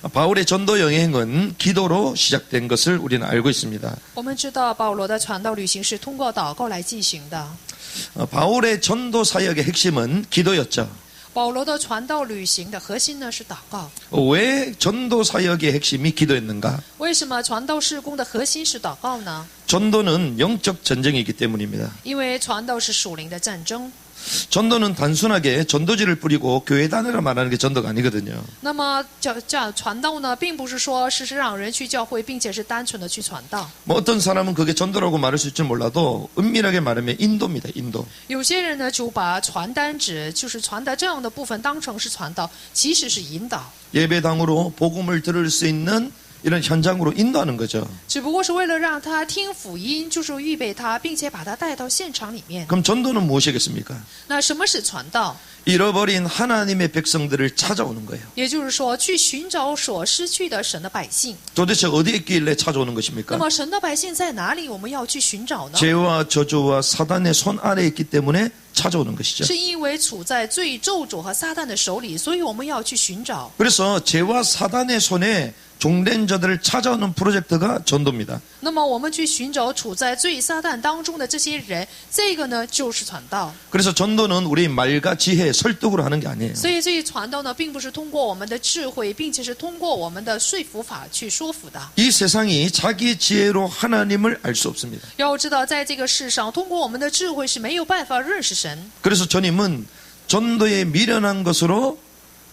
바울의 전도 여행은 기도로 시작된 것을 우리는 알고 있습니다. 我们知道保罗的传道旅行是通过祷告来进行的。 바울의 전도 사역의 핵심은 기도였죠. 保罗的传道旅行的核心呢是祷告。 왜 전도 사역의 핵심이 기도였는가? 为什么传道事工的核心是祷告呢？ 전도는 영적 전쟁이기 때문입니다. 因为传道是属灵的战争。 전도는 단순하게 전도지를 뿌리고 교회 다니라 말하는 게 전도가 아니거든요. 那么传道呢，并不是说是让人去教会，并且是单纯的去传道。 뭐 어떤 사람은 그게 전도라고 말할 수 있을지 몰라도 은밀하게 말하면 인도입니다. 인도. 有些人呢，就把传单纸就是传达这样的部分当成是传道，其实是引导。 예배당으로 복음을 들을 수 있는 이런 현장으로 인도하는 거죠. 只不过是为了让他听福音，就是预备他，并且把他带到现场里面。 그럼 전도는 무엇이겠습니까? 那什么是传道？ 잃어버린 하나님의 백성들을 찾아오는 거예요. 也就是说，去寻找所失去的神的百姓。 도대체 어디에 있길래 찾아오는 那 것입니까? 么神的百姓在哪里？我们要去寻找呢？ 죄와 저주와 사단의 손 아래에 있기 때문에 찾아오는 것이죠. 是因为处在罪咒诅和撒旦的手里，所以我们要去寻找。 그래서 죄와 사단의 손에 종된 자들을 찾아오는 프로젝트가 전도입니다. 那么我们去寻找处在罪撒旦当中的这些人，这个呢就是传道。 그래서 전도는 우리 말과 지혜, 설득으로 하는 게 아니에요. 所以这些传道呢，并不是通过我们的智慧，并且是通过我们的说服法去说服的。 이 세상이 자기 지혜로 하나님을 알 수 없습니다. 要知道，在这个世上，通过我们的智慧是没有办法认识神。 그래서 주님은 전도에 미련한 것으로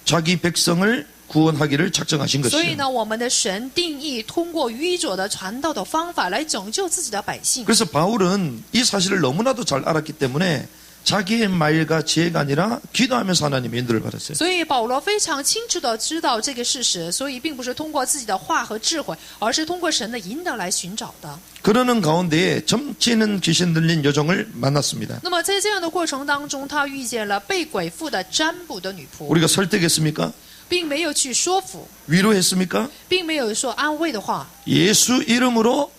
자기 백성을 구원하기를 작정하신 所以 것이죠. 呢，我们的神定义通过愚拙的传道的方法来拯救自己的百姓。 그래서 바울은 이 사실을 너무나도 잘 알았기 때문에 자기의 말과 지혜가 아니라 기도하면서 하나님의 인도를 받았어요. 所以保罗非常清楚的知道这个事实，所以并不是通过自己的话和智慧，而是通过神的引导来寻找的。 그러는 가운데에 점치는 귀신 들린 여종을 만났습니다. 那么在这样的过程当中，他遇见了被鬼附的占卜的女仆， 우리가 설득했습니까? 并没有去说服， 위로했습니까? 并没有说安慰的话， 예수 이름으로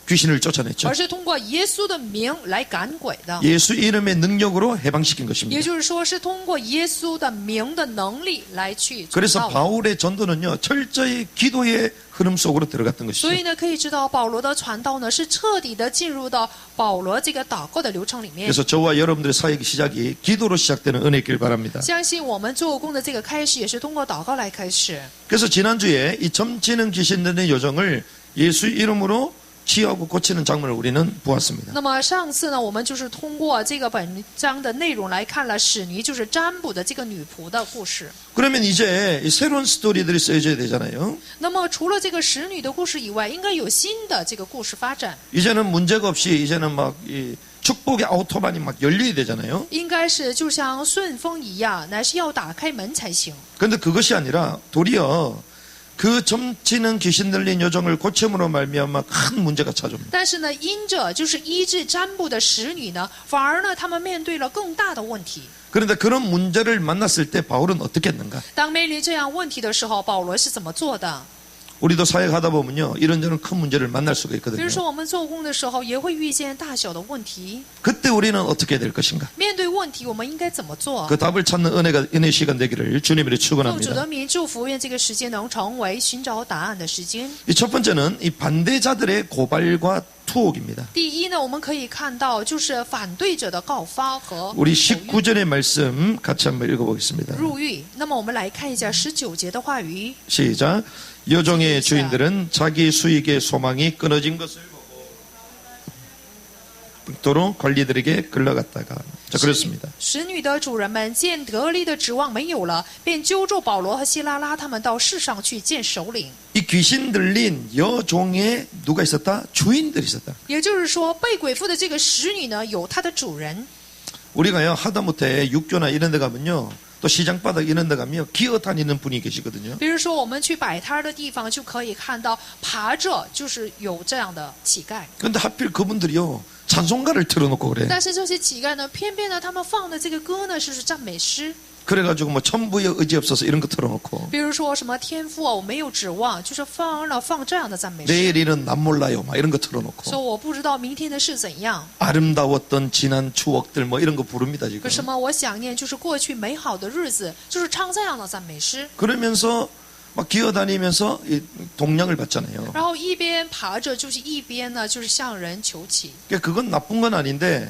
귀신을 쫓아냈죠. 而是通过耶稣的名来赶鬼的。 예수 이름의 능력으로 해방시킨 也 것입니다. 就是说，是通过耶稣的名的能力来去做 그래서 到的。 바울의 전도는요, 철저히 기도의 흐름 속으로 들어갔던 것이죠. 所以呢，可以知道保罗的传道呢，是彻底的进入到保罗这个祷告的流程里面。 그래서 저와 여러분들의 사역의 시작이 기도로 시작되는 은혜길 바랍니다. 相信我们做工的这个开始，也是通过祷告来开始。 그래서 지난주에 이 점치는 귀신 들린 여종을 예수 이름으로 치유하고 고치는 장면을 우리는 보았습니다. 那么上次呢，我们就是通过这个本章的内容来看了使女，就是占卜的这个女仆的故事。 그러면 이제 이 새로운 스토리들이 써져야 되잖아요. 那么除了这个使女的故事以外，应该有新的这个故事发展， 이제는 문제가 없이 이제는 막 이 축복의 아우토반이 막 열려야 되잖아요. 应该是就像顺风一样，乃是要打开门才行。 그런데 그것이 아니라 도리어 그 점치는 귀신 들린 여종을 고침으로 말미암아 큰 문제가 찾아옵니다. 但是呢，因着就是医治占卜的使女呢，反而呢，他们面对了更大的问题。 그런데 그런 문제를 만났을 때 바울은 어떻게 했는가? 当面临这样问题的时候，保罗是怎么做的？ 우리도 사역하다 보면요, 이런저런 큰 문제를 만날 수가 比 있거든요. 如说我们做工的时候，也会遇见大小的问题。 그때 우리는 어떻게 될 것인가? 面对问题，我们应该怎么做？ 그 답을 찾는 은혜 시간 되기를 주님으로 奉主 축원합니다. 的名祝福，愿这个时间能成为寻找答案的时间。 이 첫 번째는 이 반대자들의 고발과 투옥입니다. 第一呢，我们可以看到就是反对者的告发和 우리 19절의 말씀 같이 한번 읽어보겠습니다. 入狱。那么我们来看一下19节的话语。 시작. 여종의 주인들은 자기 수익의 소망이 끊어진 것을 보고 빅도로 관리들에게 끌려갔다가 자 그렇습니다. 使女的主人们见得力的指望没有了，便揪住保罗和希拉拉他们到市上去见首领。 이 귀신 들린 여종에 누가 있었다? 주인들이 있었다. 也就是说，被鬼附的这个使女呢，有她的主人。 우리가요 하다못해 육교나 이런 데 가면요 또 시장바닥 이런 데 가면 기어 다니는 분이 계시거든요. 比如说，我们去摆摊的地方，就可以看到爬着，就是有这样的乞丐。 그런데 하필 그분들이요 찬송가를 틀어놓고 그래. 但是这些乞丐呢，偏偏呢，他们放的这个歌呢，是赞美诗。 그래가지고 뭐 천부의 의지 없어서 이런 거 틀어놓고 比如说什么天赋啊，我没有指望，就是放这样的赞美诗。 내일 일은 난 몰라요 막 이런 거 틀어놓고 说我不知道明天的事怎样。 아름다웠던 지난 추억들 뭐 이런 거 부릅니다 为 지금. 什么我想念就是过去美好的日子，就是唱这样的赞美诗。 그러면서 막 기어다니면서 이 동량을 받잖아요. 然后一边爬着，就是一边呢，就是向人求乞。 그러니까 그건 나쁜 건 아닌데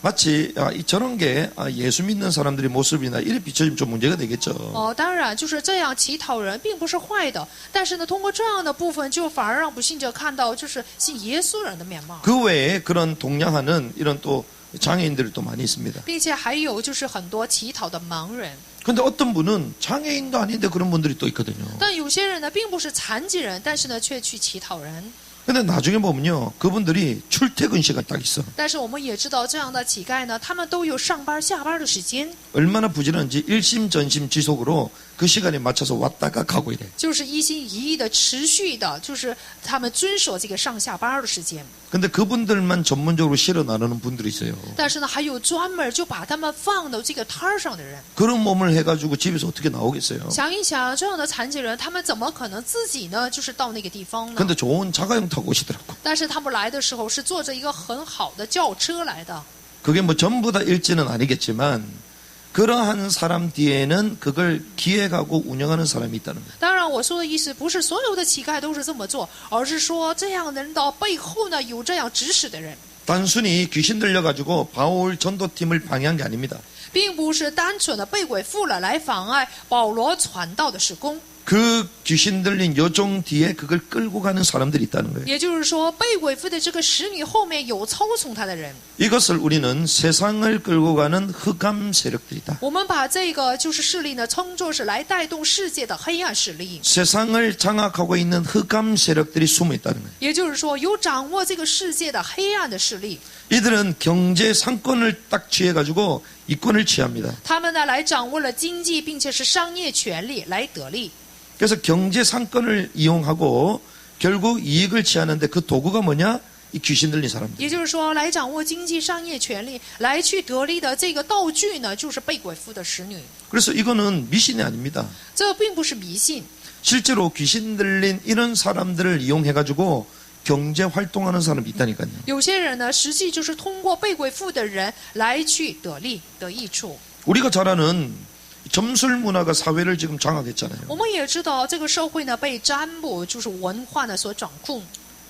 마치 저런 게 예수 믿는 사람들의 모습이나 이래 비춰지면 좀 문제가 되겠죠. 当然就是这样乞讨人并不是坏的，但是呢，通过这样的部分，就反而让不信者看到就是信耶稣人的面貌， 그 외에 그런 동량하는 이런 또 장애인들이 또 많이 있습니다. 并且还有就是很多乞讨的盲人。 근데 어떤 분은 장애인도 아닌데 그런 분들이 또 있거든요. 但有些人呢，并不是残疾人，但是呢，却去乞讨人。 근데 나중에 보면요, 그분들이 출퇴근 시간 딱 있어. 但是我们也知道，这样的乞丐呢，他们都有上班下班的时间， 얼마나 부지런한지 일심전심 지속으로 그 시간에 맞춰서 왔다가 가고 이래. 就是一心一意的、持续的，就是他们遵守这个上下班的时间。 근데 그분들만 전문적으로 실어 나르는 분들이 있어요. 但是呢，还有专门就把他们放到这个摊儿上的人。 그런 몸을 해가지고 집에서 어떻게 나오겠어요? 想一想，这样的残疾人，他们怎么可能自己呢，就是到那个地方呢？ 근데 좋은 자가용 타고 오시더라고. 但是他们来的时候是坐着一个很好的轿车来的。 그게 뭐 전부 다 일지는 아니겠지만 그러한 사람 뒤에는 그걸 기획하고 운영하는 사람이 있다는 거예요. 当然，我说的意思不是所有的乞丐都是这么做，而是说这样的人的背后呢，有这样指使的人， 단순히 귀신 들려가지고 바울 전도팀을 방해한 게 아닙니다. 并不是单纯的被鬼附了来妨碍保罗传道的事工。 그 귀신 들린 여종 뒤에 그걸 끌고 가는 사람들이 있다는 거예요. 也就是说，被鬼附的这个使女后面有操纵她的人。 이것을 우리는 세상을 끌고 가는 흑암 세력들이다. 我们把这个就是势力呢，称作是来带动世界的黑暗势力。 세상을 장악하고 있는 흑암 세력들이 숨어 있다는 거예요. 也就是说，有掌握这个世界的黑暗的势力， 이들은 경제 상권을 딱 취해가지고 이권을 취합니다. 他们呢来掌握了经济，并且是商业权利来得利。 그래서 경제 상권을 이용하고 결국 이익을 취하는데 그 도구가 뭐냐? 이 귀신 들린 사람들. 也就是说，来掌握经济商业权利，来去得利的这个道具呢，就是被鬼附的使女。 그래서 이거는 미신이 아닙니다. 这并不是迷信， 실제로 귀신 들린 이런 사람들을 이용해가지고 경제 활동하는 사람이 있다니까요. 有些人呢，实际就是通过被鬼附的人来去得利得益处。 우리가 잘 아는 점술 문화가 사회를 지금 장악했잖아요. 我们也知道，这个社会呢被占卜就是文化呢所掌控。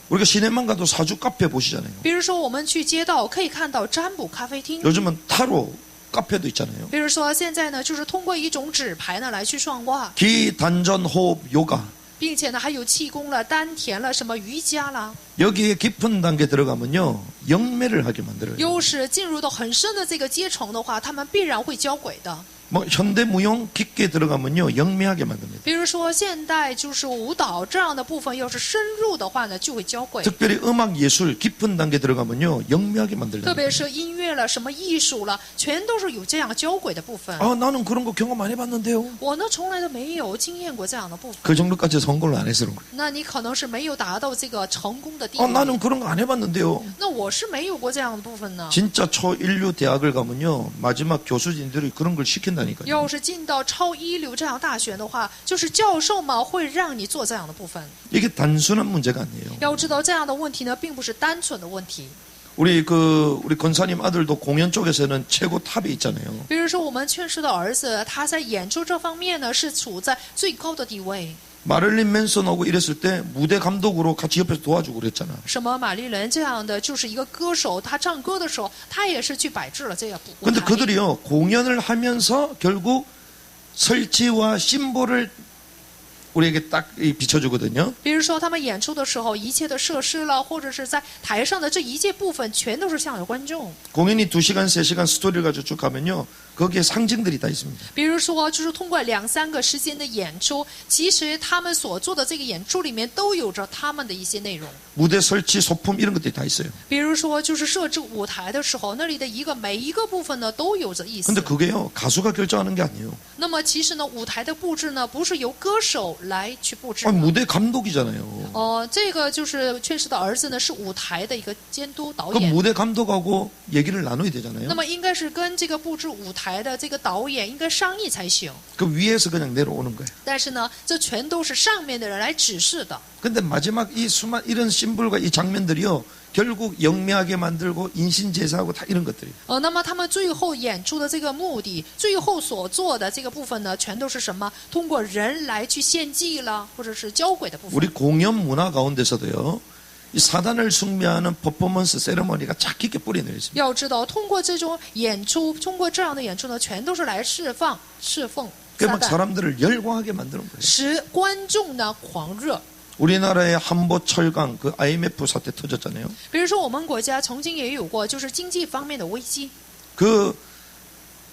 우리가 시내만 가도 사주 카페 보시잖아요. 比如说，我们去街道可以看到占卜咖啡厅。 요즘은 타로 카페도 있잖아요. 比如说，现在呢，就是通过一种纸牌呢来去算卦， 기, 단전, 호흡, 요가. 并且呢还有气功了、丹田了、什么瑜伽啦， 여기에 깊은 단계 들어가면요. 영매를 하게 만들어요. 又是进入到很深的这个阶层的话，他们必然会交鬼的。 뭐 현대무용 깊게 들어가면요. 영매하게 만듭니다. 比如说现代就是舞蹈这样的部分，要是深入的话呢，就会交鬼。 특별히 음악 예술 깊은 단계 들어가면요. 영매하게 特 만들다. 别是音乐了、什么艺术了，全都是有这样交鬼的部分。 나는 그런 거 경험 안 해봤는데요. 我呢，从来都没有经验过这样的部分。 그 정도까지 성공을 안 해서 그런 거예요. 那你可能是没有达到这个成功的地 나는 步。 그런 거 안 해봤는데요. 那我是没有过这样的部分呢。 진짜 초인류 대학을 가면요. 마지막 교수진들이 그런 걸 시킨다니까요. 要是进到超一流这样大学的话，就是教授嘛会让你做这样的部分。 이게 단순한 문제가 아니에요. 要知道这样的问题呢，并不是单纯的问题。 우리 권사님 아들도 공연 쪽에서는 최고 탑에 있잖아요. 比如说，我们劝世的儿子，他在演出这方面呢，是处在最高的地位。 마를린 맨슨하고 이랬을 때 무대 감독으로 같이 옆에서 도와주고 그랬잖아. 什么玛丽莲这样的，就是一个歌手，他唱歌的时候，他也是去摆置了这个舞 근데 台。 그들이요 공연을 하면서 결국 설치와 심볼을 우리에게 딱 비춰주거든요. 比如说，他们演出的时候，一切的设施了，或者是在台上的这一切部分，全都是向着观众。 공연이 2시간, 3시간 스토리를 가지고 쭉 가면요. 거기에 상징들이 다 있습니다. 比如说，就是通过2-3个时间的演出，其实他们所做的这个演出里面都有着他们的一些内容。 무대 설치, 소품 이런 것들이 다 있어요. 比如说，就是设置舞台的时候，那里的每一个部分呢，都有着意思 근데 。 그게요 가수가 결정하는 게 아니에요. 那么其实呢，舞台的布置呢，不是由歌手来去布置的。 무대 감독이잖아요. 这个就是劝世的儿子呢，是舞台的一个监督导 그 演。 무대 감독하고 얘기를 나눠야 되잖아요. 那么应该是跟这个布置舞台的这个导演应该商议才行。 그 위에서 그냥 내려오는 거예요. 但是呢，这全都是上面的人来指示的。 근데 마지막 이런 심볼과 이 장면들이요 결국 영리하게 만들고 인신제사하고 다 이런 것들이. 那么他们最后演出的这个目的，最后所做的这个部分呢，全都是什么？通过人来去献祭了，或者是交鬼的部分。 우리 공연 문화 가운데서도요. 이 사단을 숭배하는 퍼포먼스 세레머니가 쫙 깊게 뿌리내려 있습니다. 要知道，通过这种演出，通过这样的演出呢，全都是来侍奉撒 막 旦， 사람들을 열광하게 만드는 거예요. 使观众呢狂热。 우리나라의 한보 철강 그 IMF 사태 터졌잖아요. 比如说，我们国家曾经也有过就是经济方面的危机。 그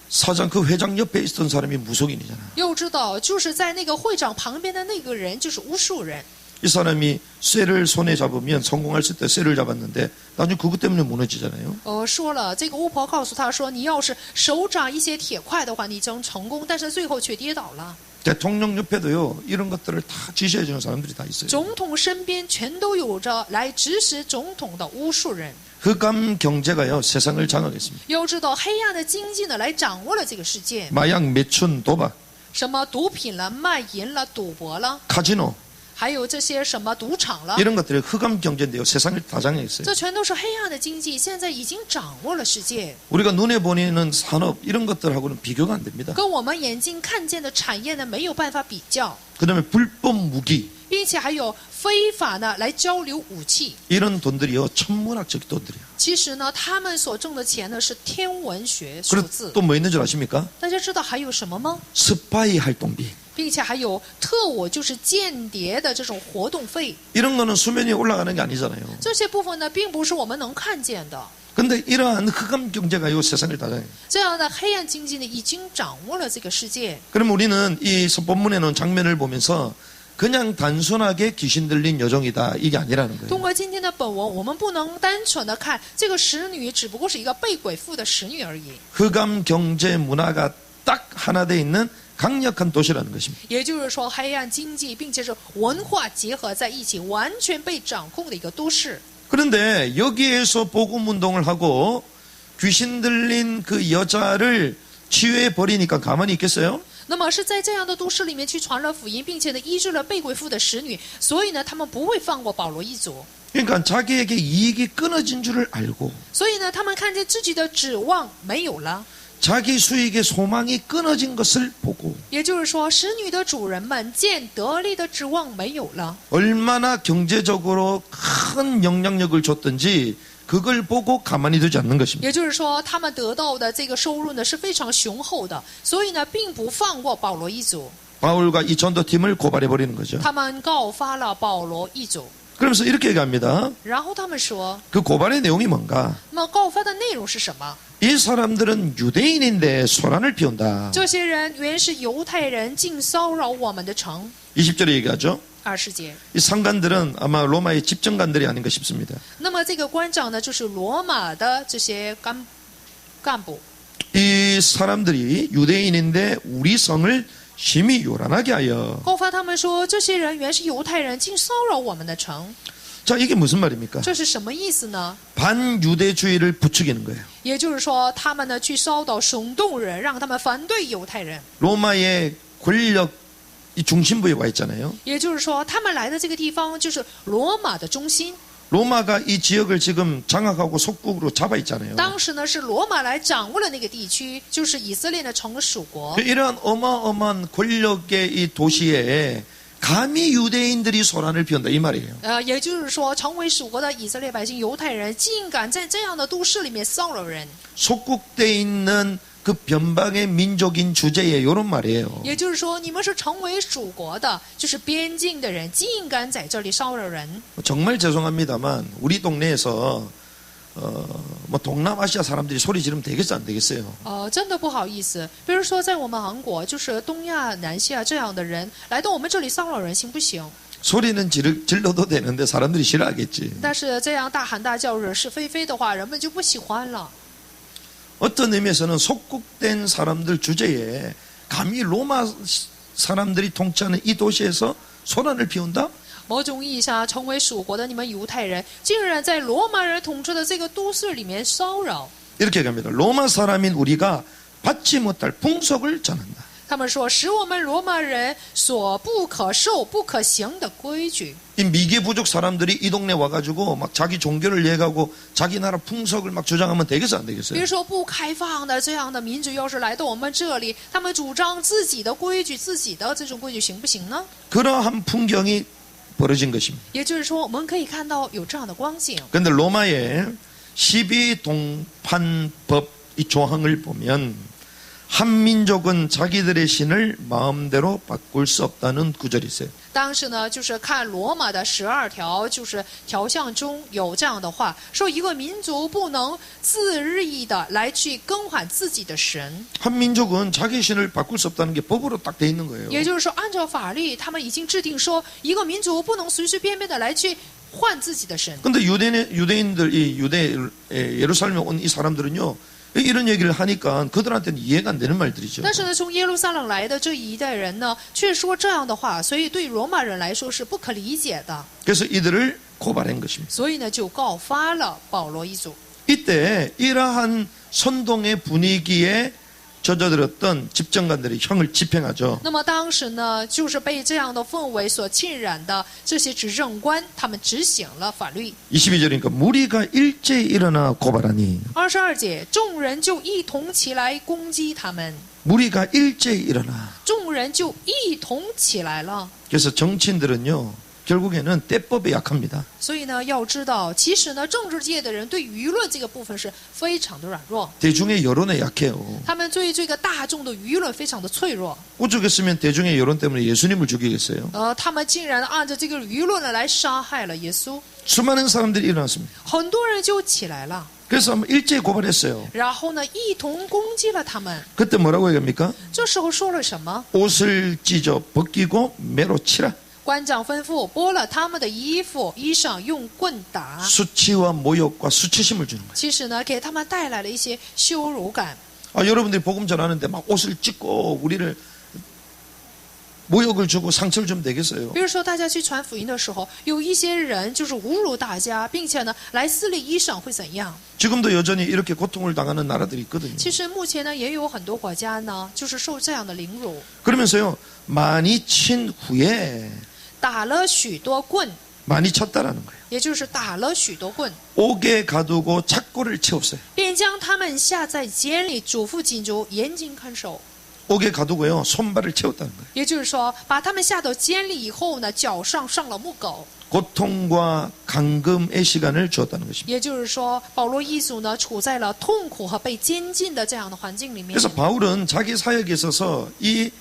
사장 그 회장 옆에 있던 사람이 무속인이잖아. 要知道，就是在那个会长旁边的那个人就是巫术人。 이 사람이 쇠를 손에 잡으면 성공할 수 있다 쇠를 잡았는데 나중에 그것 때문에 무너지잖아요. 说了，这个巫婆告诉他说，你要是手掌一些铁块的话，你将成功，但是最后却跌倒了。 대통령 옆에도요 이런 것들을 다 지시해주는 사람들이 다 있어요. 总统身边全都有着来指使总统的巫术人。 흑암 경제가요 세상을 장악했습니다. 要知道，黑暗的经济呢，来掌握了这个世界。 마약, 매춘, 도박, 什么毒品了、卖淫了、赌博了， 카지노 还有这些什么赌场了， 이런 것들이 흑암 경제인데요 세상을 다 장악했어요. 这全都是黑暗的经济，现在已经掌握了世界， 우리가 눈에 보이는 산업 이런 것들하고는 비교가 안 됩니다. 跟我们眼睛看见的产业呢没有办法比较， 그다음에 불법 무기 并且还有非法呢来交流武器。 이런 돈들이요 천문학적 돈들이야. 其实呢，他们所挣的钱呢是天文学数 그리고 字。 또 뭐 있는 줄 아십니까? 大家知道还有什么吗？ 스파이 활동비 并且还有特务，就是间谍的这种活动费。 이런 거는 수면이 올라가는 게 아니잖아요. 这些部分呢，并不是我们能看见的。 근데 이러한 흑암 경제가요 세상을 다 장악해요. 这样的黑暗经济呢，已经掌握了这个世界。 그럼 우리는 이 본문에 놓은 장면을 보면서 그냥 단순하게 귀신 들린 여종이다 이게 아니라는 通 거예요. 过今天的本文，我们不能单纯的看这个使女只不过是一个被鬼附的使女而已。 흑암 경제 문화가 딱 하나 돼 있는 강력한 도시라는 것입니다. 也就是说，黑暗经济并且是文化结合在一起，完全被掌控的一个都市。 그런데 여기에서 복음 운동을 하고 귀신 들린 그 여자를 치유해 버리니까 가만히 있겠어요? 那么是在这样的都市里面去传了福音，并且呢医治了被鬼附的使女，所以呢他们不会放过保罗一族。 그러니까 자기에게 이익이 끊어진 줄을 알고 所以呢，他们看见自己的指望没有了， 자기 수익의 소망이 끊어진 것을 보고 也就是说，使女的主人们见得利的指望没有了。 얼마나 경제적으로 큰 영향력을 줬든지 그걸 보고 가만히 두지 않는 것입니다. 也就是说，他们得到的这个收入呢是非常雄厚的，所以呢，并不放过保罗一族， 바울과 이 전도팀을 고발해 버리는 거죠. 他们告发了保罗一族。 그러면서 이렇게 얘기합니다. 然后他们说， 그 고발의 내용이 뭔가? 那么告发的内容是什么？ 이 사람들은 유대인인데 소란을 피운다. 这些人原是犹太人，竟骚扰我们的城。 20절에 얘기하죠. 20节。 이 상관들은 아마 로마의 집정관들이 아닌가 싶습니다. 那么这个官长呢，就是罗马的这些干部。 이 사람들이 유대인인데 우리 성을 심히 요란하게 하여. 告发他们说，这些人原是犹太人，竟骚扰我们的城。 자, 이게 무슨 말입니까? 这是什么意思呢？ 반유대주의를 부추기는 거예요. 也就是说，他们呢去骚扰、耸动人，让他们反对犹太人。 로마의 권력 이 중심부에 와 있잖아요. 也就是说，他们来的这个地方就是罗马的中心。 로마가 이 지역을 지금 장악하고 속국으로 잡아 있잖아요. 当时呢是罗马来掌握了那个地区，就是以色列的城属国。 이러한 어마어마한 권력의 이 도시에 감히 유대인들이 소란을 피운다 이 말이에요. 也就是说，成为属国的以色列百姓犹太人，竟敢在这样的都市里面骚扰人。 속국돼 있는 그 변방의 민족인 주제에 이런 말이에요. 也就是说，你们是成为属国的，就是边境的人，竟敢在这里骚扰人。 정말 죄송합니다만 우리 동네에서 뭐 동남아시아 사람들이 소리 지르면 되겠어 안 되겠어요? 真的不好意思。比如说，在我们韩国，就是东亚、南西亚这样的人来到我们这里骚扰人，行不行？ 소리는 질러도 되는데 사람들이 싫어하겠지. 但是这样大喊大叫、惹是非非的话，人们就不喜欢了。 어떤 의미에서는 속국된 사람들 주제에 감히 로마 사람들이 통치하는 이 도시에서 소란을 피운다? 某种意义上，成为属国的你们犹太人，竟然在罗马人统治的这个都市里面骚扰。 이렇게 얘기합니다. 로마 사람인 우리가 받지 못할 풍속을 전한다. 他们说使我们罗马人所不可受、不可行的规矩。 이 미개 부족 사람들이 이 동네 와가지고 막 자기 종교를 얘기하고 자기 나라 풍속을 막 주장하면 되겠어 안 比 되겠어요? 如说不开放的这样的民族，要是来到我们这里，他们主张自己的规矩、自己的这种规矩，行不行呢？ 그러한 풍경이 벌어진 것입니다. 也就是说，我们可以看到有这样的光景。 그런데 로마의 12동판법 이 조항을 보면 한 민족은 자기들의 신을 마음대로 바꿀 수 없다는 구절이 있어요. 当时呢，就是看罗马的12条，就是条项中有这样的话，说一个民族不能自意的来去更换自己的神。 한 민족은 자기 신을 바꿀 수 없다는 게 법으로 딱 돼 있는 거예요. 也就是说，按照法律，他们已经制定说，一个民族不能随随便便的来去换自己的神。 근데 유대인들, 이 예루살렘에 온 이 사람들은요, 이런 얘기를 하니까 그들한테는 이해가 안 되는 말들이죠. 但是呢，从耶路撒冷来的这一代人呢，却说这样的话，所以对罗马人来说是不可理解的。 그래서 이들을 고발한 것입니다. 所以呢，就告发了保罗一族。 이때 이러한 선동의 분위기에 젖어들었던 집정관들이 형을 집행하죠. 那么当时呢，就是被这样的氛围所浸染的这些执政官，他们执行了法律。 22절이니까 무리가 일제히 일어나 고발하니 22节，众人就一同起来攻击他们， 무리가 일제히 일어나. 众人就一同起来了。 그래서 정치인들은요, 결국에는 때법에 약합니다. 所以呢，要知道，其实呢，政治界的人对舆论这个部分是非常的软弱， 대중의 여론에 약해요. 他们对这个大众的舆论非常的脆弱。 오죽했으면 대중의 여론 때문에 예수님을 죽이겠어요. 他们竟然按照这个舆论来杀害了耶稣， 수많은 사람들이 일어났습니다. 很多人就起来了， 그래서 일제히 고발했어요. 然后呢，一同攻击了他们。 그때 뭐라고 얘기합니까? 这时候说了什么？ 옷을 찢어 벗기고 매로 치라. 官长吩咐剥了他们的衣服，衣裳用棍打。 수치와 모욕과 수치심을 주는 거예요. 其实呢，给他们带来了一些羞辱感。 여러분들이 복음 전하는데 막 옷을 찢고 우리를 모욕을 주고 상처를 주면 되겠어요? 比如说，大家去传福音的时候，有一些人就是侮辱大家，并且呢，来撕裂衣裳会怎样？ 지금도 여전히 이렇게 고통을 당하는 나라들이 있거든요. 其实目前呢，也有很多国家呢，就是受这样的凌辱， 그러면서요, 많이 친 후에 打了许多棍， 많이 쳤다라는 거예요. 也就是打了许多棍， 옥에 가두고 착고를 채웠어요. 便将他们下在监里，嘱咐禁足，严禁看守。 옥에 가두고요, 손발을 채웠다는 거예요. 也就是说，把他们下到监里以后呢，脚上上了木狗。 고통과 감금의 시간을 주었다는 것입니다. 也就是说，保罗一族呢，处在了痛苦和被监禁的这样的环境里面。 그래서 바울은 자기 사역에 있어서 이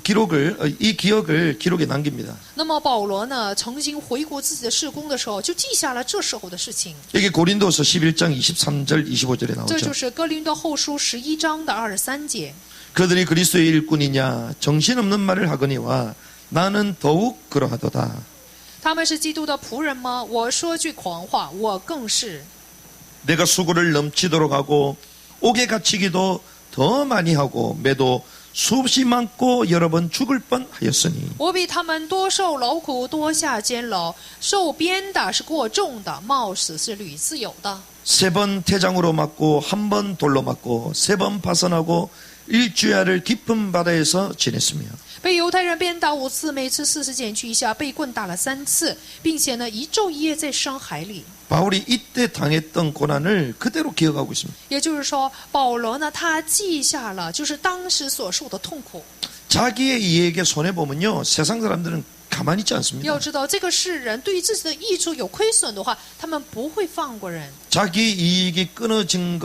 기억을 기록에 남깁니다. 那么保罗呢，曾经回顾自己的事工的时候，就记下了这时候的事情。 이게 고린도서 11장 23절 25절에 这 나오죠. 就是哥林多后书11章的23节。 그들이 그리스도의 일꾼이냐 정신없는 말을 하거니와 나는 더욱 그러하도다. 他们是基督的仆人吗？我说句狂话，我更是。 내가 수고를 넘치도록 하고 옥에 갇히기도 더 많이 하고 매도 수없이 많고 여러 번 죽을 뻔하였으니 我比他们多受劳苦，多下监牢，受鞭打是过重的，冒死是屡次有的。 3번 태장으로 맞고 1번 돌로 맞고 3번 파선하고 일주야를 깊은 바다에서 지냈으며 被犹太人鞭打5次，每次40减去一下，被棍打了3次，并且呢，1昼1夜在深海里。 바울이 이때 당했던 고난을 그대로 기억하고 있습니다. 也就是说，保罗呢，他记下了就是当时所受的痛苦。 자기의 이익에 손해보면요 세상 사람들은 가만히 있지 않습니다. 要知道，这个世人对于自己的益处有亏损的话，他们不会放过人。 자기 이익이 끊어진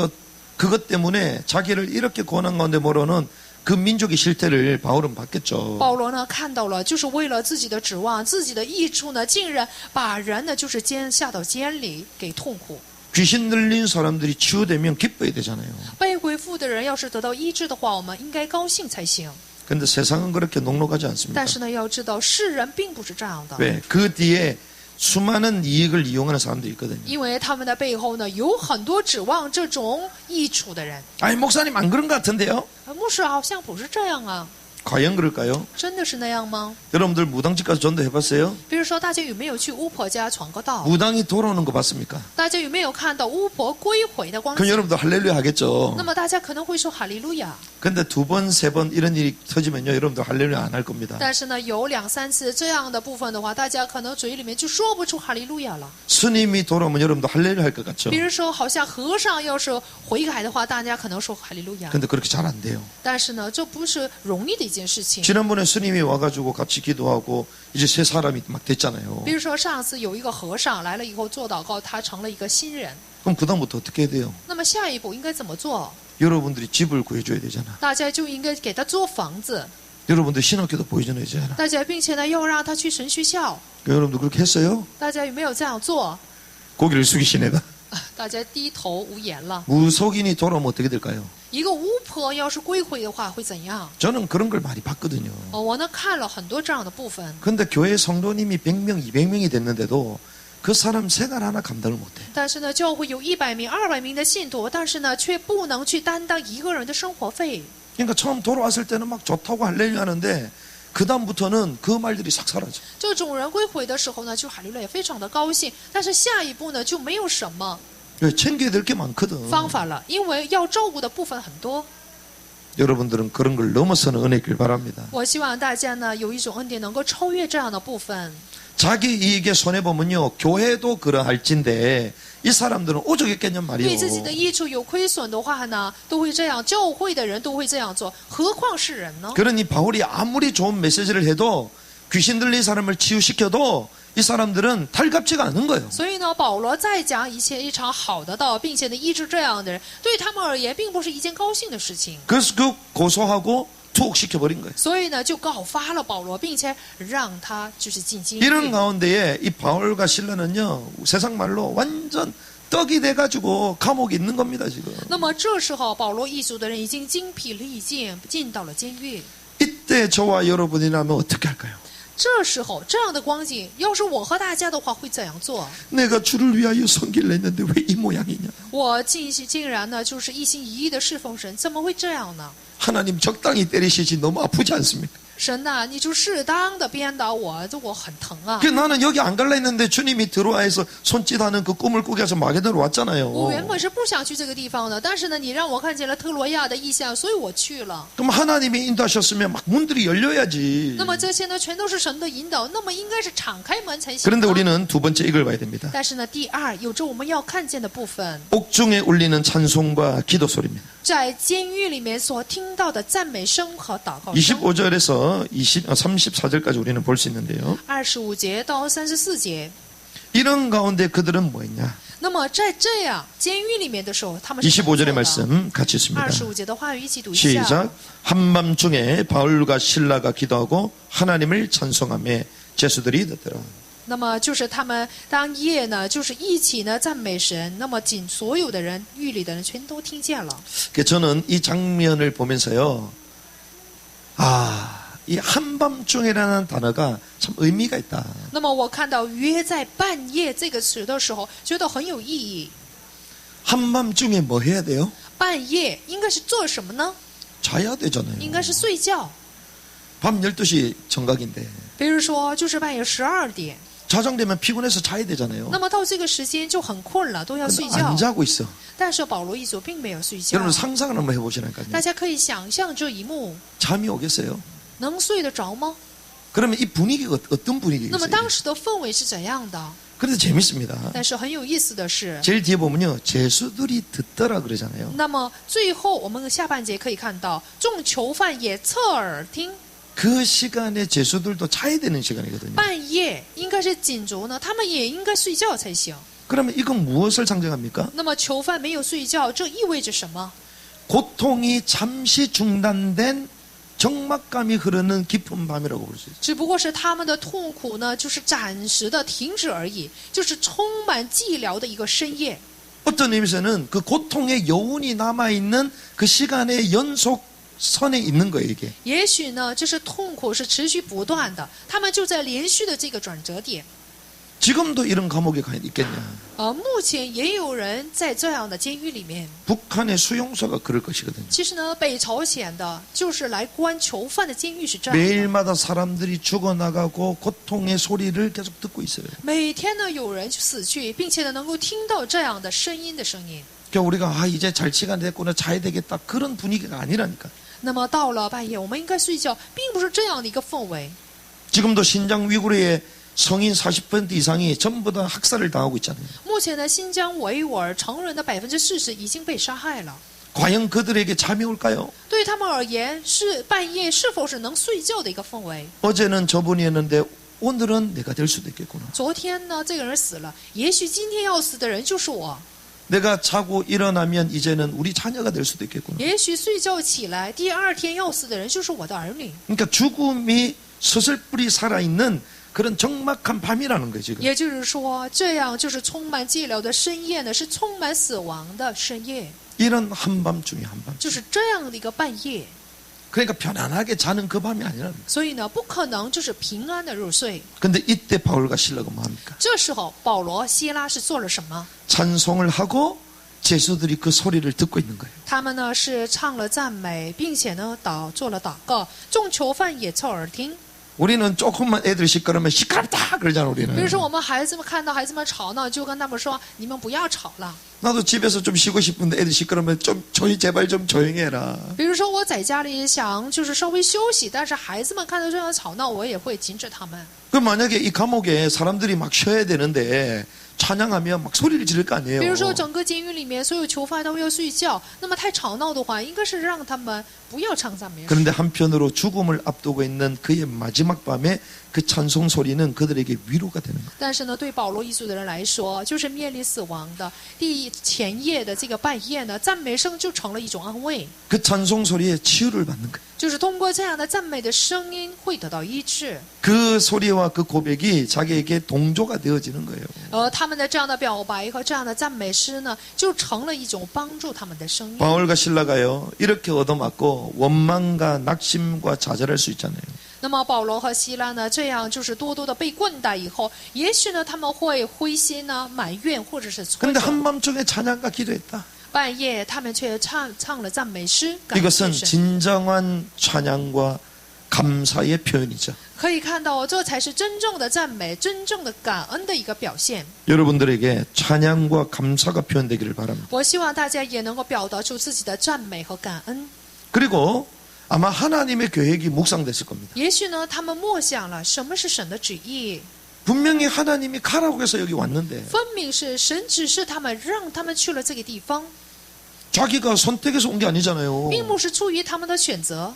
그것 때문에 자기를 이렇게 고난 가운데 몰아넣은 그 민족의 실태를 바울은 봤겠죠. 保罗呢，看到了，就是为了自己的指望、自己的益处呢，竟然把人呢，就是下到监里给痛苦。 귀신 들린 사람들이 치유되면 기뻐야 되잖아요. 被鬼附的人要是得到医治的话，我们应该高兴才行。 근데 세상은 그렇게 녹록하지 않습니다. 但是呢，要知道世人并不是这样的， 왜? 그 뒤에 수많은 이익을 이용하는 사람들이 있거든요. 因为他们的背后呢，有很多指望这种益处的人。 아니 목사님 안 그런 것 같은데요? 牧师好像不是这样啊。 과연 그럴까요? 真的是那样吗？ 여러분들 무당집 가서 전도해봤어요? 比如说，大家有没有去巫婆家闯过道？ 무당이 돌아오는 거 봤습니까? 大家有没有看到巫婆归回的光 그럼 景？ 여러분들 할렐루야 하겠죠. 那么大家可能会说哈利路亚， 근데 두 번, 세 번 이런 일이 터지면요, 여러분들 할렐루야 안 할 겁니다. 但是呢，有2、3次这样的部分的话，大家可能嘴里面就说不出哈利路亚了。 스님이 돌아오면 여러분도 할렐루야 할 것 같죠? 比如说，好像和尚要是悔改的话，大家可能说哈利路亚， 근데 그렇게 잘 안 돼요. 但是呢，这不是容易的一件事情。 지난번에 스님이 와가지고 같이 기도하고 이제 새 사람이 막 됐잖아요. 比如说，上次有一个和尚来了以后做祷告，他成了一个新人。 그럼 그다음부터 어떻게 해야 돼요? 那么下一步应该怎么做？ 여러분들이 집을 구해줘야 되잖아. 大家就应该给他租房子， 여러분들 신학교도 보여줘야 되잖아. 大家并且呢要让他去神学校。 여러분들 그렇게 했어요? 大家有没有这样做？ 고개를 숙이시네다. 大家低头无言了。 무속인이 돌아오면 어떻게 될까요? 一个巫婆要是归回的话会怎样？ 저는 그런 걸 많이 봤거든요. 我呢看了很多这样的部分， 근데 교회 성도님이 100명, 200명이 됐는데도 그 사람 생활 하나 감당을 못해. 但是呢教会有100名、200名的信徒，但是呢却不能去担当一个人的生活费。 그러니까 처음 돌아왔을 때는 막 좋다고 할렐루야 하는데 그 다음부터는 그 말들이 싹 사라져. 这种人归回的时候呢，就哈利路亚非常的高兴，但是下一步呢就没有什么 왜 챙겨야 될 게 많거든. 方法了，因为要照顾的部分很多。 여러분들은 그런 걸 넘어서는 은혜길 바랍니다. 我希望大家呢有一种恩典能够超越这样的部分。 자기 이익에 손해보면요 교회도 그러할진데 이 사람들은 오죽했겠냔 对自己的 말이에요. 益处有亏损的话呢，都会这样，教会的人都会这样做，何况是人呢？ 그러니 바울이 아무리 좋은 메시지를 해도 귀신 들린 사람을 치유시켜도 이 사람들은 달갑지가 않은 거예요. 所以呢，保罗再讲一场好的道，并且呢医治这样的人，对他们而言并不是一件高兴的事情。 그래서 그 고소하고 투옥시켜버린 거예요. 所以呢，就告发了保罗，并且让他就是进监 이런 狱。 가운데에 이 바울과 실라는요 세상 말로 완전 떡이 돼가지고 감옥에 있는 겁니다 지금. 那么这时候，保罗一族的人已经精疲力尽，进到了监狱。 이때 저와 여러분이라면 어떻게 할까요? 这时候这样的光景，要是我和大家的话，会怎样做？ 내가 주를 위하여 섬기려 했는데 왜 이 모양이냐? 我竟然呢，就是一心一意的侍奉神，怎么会这样呢？ 하나님 적당히 때리시지 너무 아프지 않습니까? 神呐，你就适当的鞭打我，这我很疼啊！ 그 나는 여기 안 갈라 했는데 주님이 들어와 해서 손짓하는 그 꿈을 꾸게 해서 마게도로 我 왔잖아요. 原本是不想去这个地方的，但是呢，你让我看见了特罗亚的意象，所以我去了。 그럼 하나님이 인도하셨으면 막 문들이 열려야지. 那么这些呢，全都是神的引导，那么应该是敞开门才行。 그런데 우리는 두 번째 이걸 봐야 됩니다. 但是呢，第二有着我们要看见的部分， 옥중에 울리는 찬송과 기도 소리입니다. 在监狱里面所听到的赞美声和祷告声。 25절에서 34절까지 우리는 볼 수 있는데요. 25节到34节。 이런 가운데 그들은 뭐 했냐? 那么在这样监狱里面的时候，他们是怎么 25절의 做的？ 말씀 같이 있습니다. 25节的话语一起读一下。 시작. 한밤중에 바울과 실라가 기도하고 하나님을 찬송하며 제수들이 듣더라. 那么就是他们当夜呢，就是一起呢赞美神。那么所有的人，狱里的人全都听见了。 저는 이 장면을 보면서요. 이 한밤중에라는 단어가 참 의미가 있다. 那么我看到约在半夜这个词的时候，觉得很有意义。 한밤중에 뭐 해야 돼요? 半夜应该是做什么呢？ 자야 되잖아요. 应该是睡觉。 밤 12시 정각인데 比如说，就是半夜12点， 자정되면 피곤해서 자야 되잖아요. 那么到这个时间就很困了，都要睡 근데 觉 안 。 자고 있어. 但是保罗一族并没有睡觉。 여러분 상상을 한번 해보시라니까요. 大家可以想象这一幕， 잠이 오겠어요? 能睡得着吗？ 그러면 이 분위기가 어떤 那么 분위기겠어요? 当时的氛围是怎样的？ 그런데 재밌습니다. 但是很有意思的是， 제일 뒤에 보면요. 제수들이 듣더라 그러잖아요. 那么最后我们下半节可以看到，众囚犯也侧耳听。 그 시간에 제수들도 자야 되는 시간이거든요. 半夜应该是禁足呢，他们也应该睡觉才行。 그러면 이건 무엇을 상징합니까? 那么囚犯没有睡觉，这意味着什么？ 고통이 잠시 중단된 적막감이 흐르는 깊은 밤이라고 볼 수 있어요. 只不过是他们的痛苦呢，就是暂时的停止而已，就是充满寂寥的一个深夜。 어떤 의미에서는 그 고통의 여운이 남아있는 그 시간의 연속선에 있는 거예요, 이게. 也许呢，这是痛苦是持续不断的，他们就在连续的这个转折点。 지금도 이런 감옥에 가 있겠냐? 目前也有人在这样的监狱里面。 북한의 수용소가 그럴 것이거든요. 其实呢，北朝鲜的就是来关囚犯的监狱是这样的。 매일마다 사람들이 죽어나가고 고통의 소리를 계속 듣고 있어요. 每天呢，有人死去，并且呢，能够听到这样的声音的声音。 그러니까 우리가 이제 잘 시간 됐구나 자야 되겠다 그런 분위기가 아니라니까. 那么到了半夜，我们应该睡觉，并不是这样的一个氛围。 지금도 신장 위구르의 성인 40% 이상이 전부 다 학살을 당하고 있잖아요. 目前呢，新疆维吾尔成人的40%已经被杀害了。 과연 그들에게 잠이 올까요? 对他们而言，是半夜是否是能睡觉的一个氛围？ 어제는 저분이었는데 오늘은 내가 될 수도 있겠구나. 昨天呢，这个人死了，也许今天要死的人就是我。 내가 자고 일어나면 이제는 우리 자녀가 될 수도 있겠구나. 也许睡觉起来，第二天要死的人就是我的儿女。 그러니까 죽음이 서슬뿌리 살아있는 그런 적막한 밤이라는 거예요 지금. 也就是说，这样就是充满寂寥的深夜呢，是充满死亡的深夜， 이런 한밤중에 한밤. 就是这样的一个半夜。 그러니까 편안하게 자는 그 밤이 아니라는 거예요. 所以呢，不可能就是平安的入睡。 근데 이때 바울과 실라가 뭐 합니까? 这时候，保罗、希拉是做了什么？ 찬송을 하고 제수들이 그 소리를 듣고 있는 거예요. 他们呢是唱了赞美，并且呢做了祷告，众囚犯也侧耳听。 우리는 조금만 애들 시끄러우면 시끄럽다 그러잖아 比如 우리는. 说，我们孩子们看到孩子们吵闹，就跟他们说：“你们不要吵了。” 나도 집에서 좀 쉬고 싶은데 애들 시끄러우면 좀 제발 좀 조용히 해라. 比如说，我在家里想就是稍微休息，但是孩子们看到这样吵闹，我也会禁止他们。 그 만약에 이 감옥에 사람들이 막 쉬어야 되는데 찬양하면 막 소리를 지를 거 아니에요. 比如说，整个监狱里面所有囚犯都要睡觉，那么太吵闹的话，应该是让他们不要唱赞美诗。 그런데 한편으로 죽음을 앞두고 있는 그의 마지막 밤에 그 찬송 소리는 그들에게 위로가 되는 거예요. 但是呢，对保罗一族的人来说，就是面临死亡的前夜的这个半夜呢，赞美声就成了一种安慰， 그 찬송 소리에 치유를 받는 거예요. 就是通过这样的赞美的声音会得到医治。 그 소리와 그 고백이 자기에게 동조가 되어지는 거예요. 他们的这样的表白和这样的赞美诗呢，就成了一种帮助他们的声音。 바울과 실라가요 이렇게 얻어맞고 원망과 낙심과 좌절할 수 있잖아요. 那么保罗和希拉呢，这样就是多多的被棍打以后，也许呢他们会灰心呢、埋怨或者是挫 그런데 折。 한밤중에 찬양과 기도했다. 半夜他们却唱了赞美诗，感谢 이것은 神。 진정한 찬양과 감사의 표현이죠. 可以看到，这才是真正的赞美、真正的感恩的一个表现。 여러분들에게 찬양과 감사가 표현되기를 바랍니다. 我希望大家也能够表达出自己的赞美和感恩。 그리고 아마 하나님의 계획이 묵상됐을 겁니다. 也许呢，他们默想了什么是神的旨意， 분명히 하나님이 가라고 해서 여기 왔는데 分明是神指示他们，让他们去了这个地方， 자기가 선택해서 온 게 아니잖아요. 并不是出于他们的选择。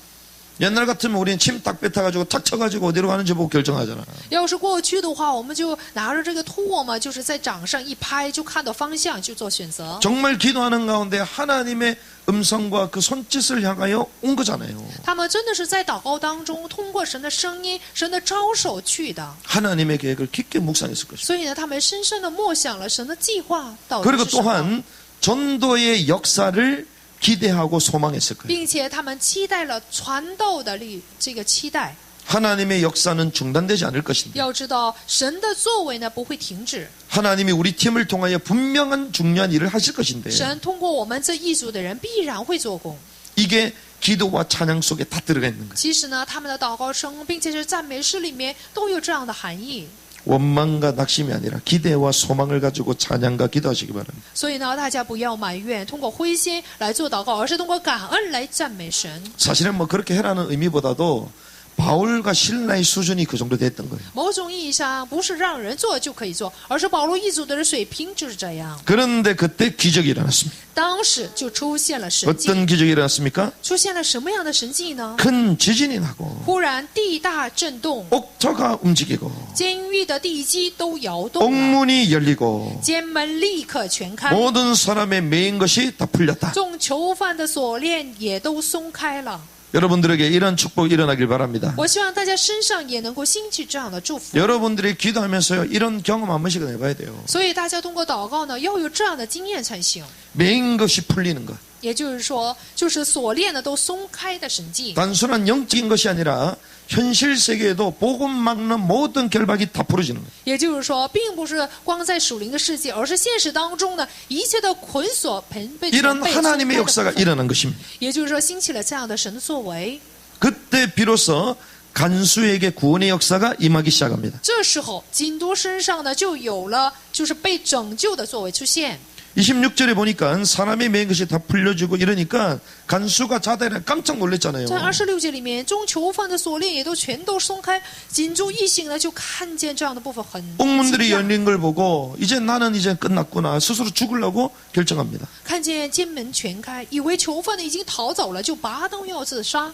옛날 같으면 우리는 침 딱 뱉어가지고 탁 쳐가지고 어디로 가는지 보고 결정하잖아. 要是过去的话，我们就拿着这个唾嘛，就是在掌上一拍，就看到方向，就做选择。 정말 기도하는 가운데 하나님의 음성과 그 손짓을 향하여 온 거잖아요. 他们真的是在祷告当中，通过神的声音、神的招手去的。 하나님의 계획을 깊게 묵상했을 것입니다. 所以呢，他们深深的默想了神的计划到底 그리고 是什么， 또한 전도의 역사를 기대하고 소망했을 거예요. 并且他们期待了传道的这个期待。 하나님의 역사는 중단되지 않을 것인데 要知道，神的作为呢不会停止， 하나님이 우리 팀을 통하여 분명한 중요한 일을 하실 것인데 神通过我们这一组的人必然会做工。 이게 기도와 찬양 속에 다 들어가 있는 거예요. 其实呢，他们的祷告声，并且是赞美诗里面都有这样的含义。 원망과 낙심이 아니라 기대와 소망을 가지고 찬양과 기도하시기 바랍니다. 所以呢，大家不要埋怨，通过灰心来做祷告，而是通过感恩来赞美神。 사실은 뭐 그렇게 해라는 의미보다도 바울과 실라의 수준이 그 정도 됐던 거예요. 某种意义上，不是让人做就可以做，而是保罗一族的人水平就是这样。 그런데 그때 기적이 일어났습니다. 当时就出现了神迹， 어떤 기적이 일어났습니까? 出现了什么样的神迹呢？ 큰 지진이 나고 忽然地大震动， 옥터가 움직이고 监狱的地基都摇动了， 옥문이 열리고 监门立刻全开， 모든 사람의 매인 것이 다 풀렸다. 众囚犯的锁链也都松开了。 여러분들에게 이런 축복이 일어나길 바랍니다. 我希望大家身上也能够兴起这样的祝福。 여러분들이 기도하면서요 이런 경험 한 번씩은 해봐야 돼요. 所以大家通过祷告呢，要有这样的经验才行。 매인 것이 풀리는 것. 也就是说，就是锁链呢都松开的神迹， 단순한 영적인 것이 아니라 현실 세계에도 복음 막는 모든 결박이 다 풀어지는 거예요. 也就是说，并不是光在属灵的世界，而是现实当中呢，一切的捆锁被 이런 被 하나님의 松开的 역사가 部分 일어난 것입니다. 也就是说，兴起了这样的神的作为。 그때 비로소 간수에게 구원의 역사가 임하기 시작합니다. 这时候，基督身上呢就有了就是被拯救的作为出现。 26절에 보니까 사람이 매인 것이 다 풀려지고 이러니까 간수가 자다에 깜짝 놀랐잖아요. 在26节里面，众囚犯的锁链也都全都松开，紧住一醒呢，就看见这样的部分很惊 옥문들이 讶， 열린 걸 보고 이제 나는 이제 끝났구나 스스로 죽으려고 결정합니다. 看见监门全开，以为囚犯呢已经逃走了，就拔刀要自杀。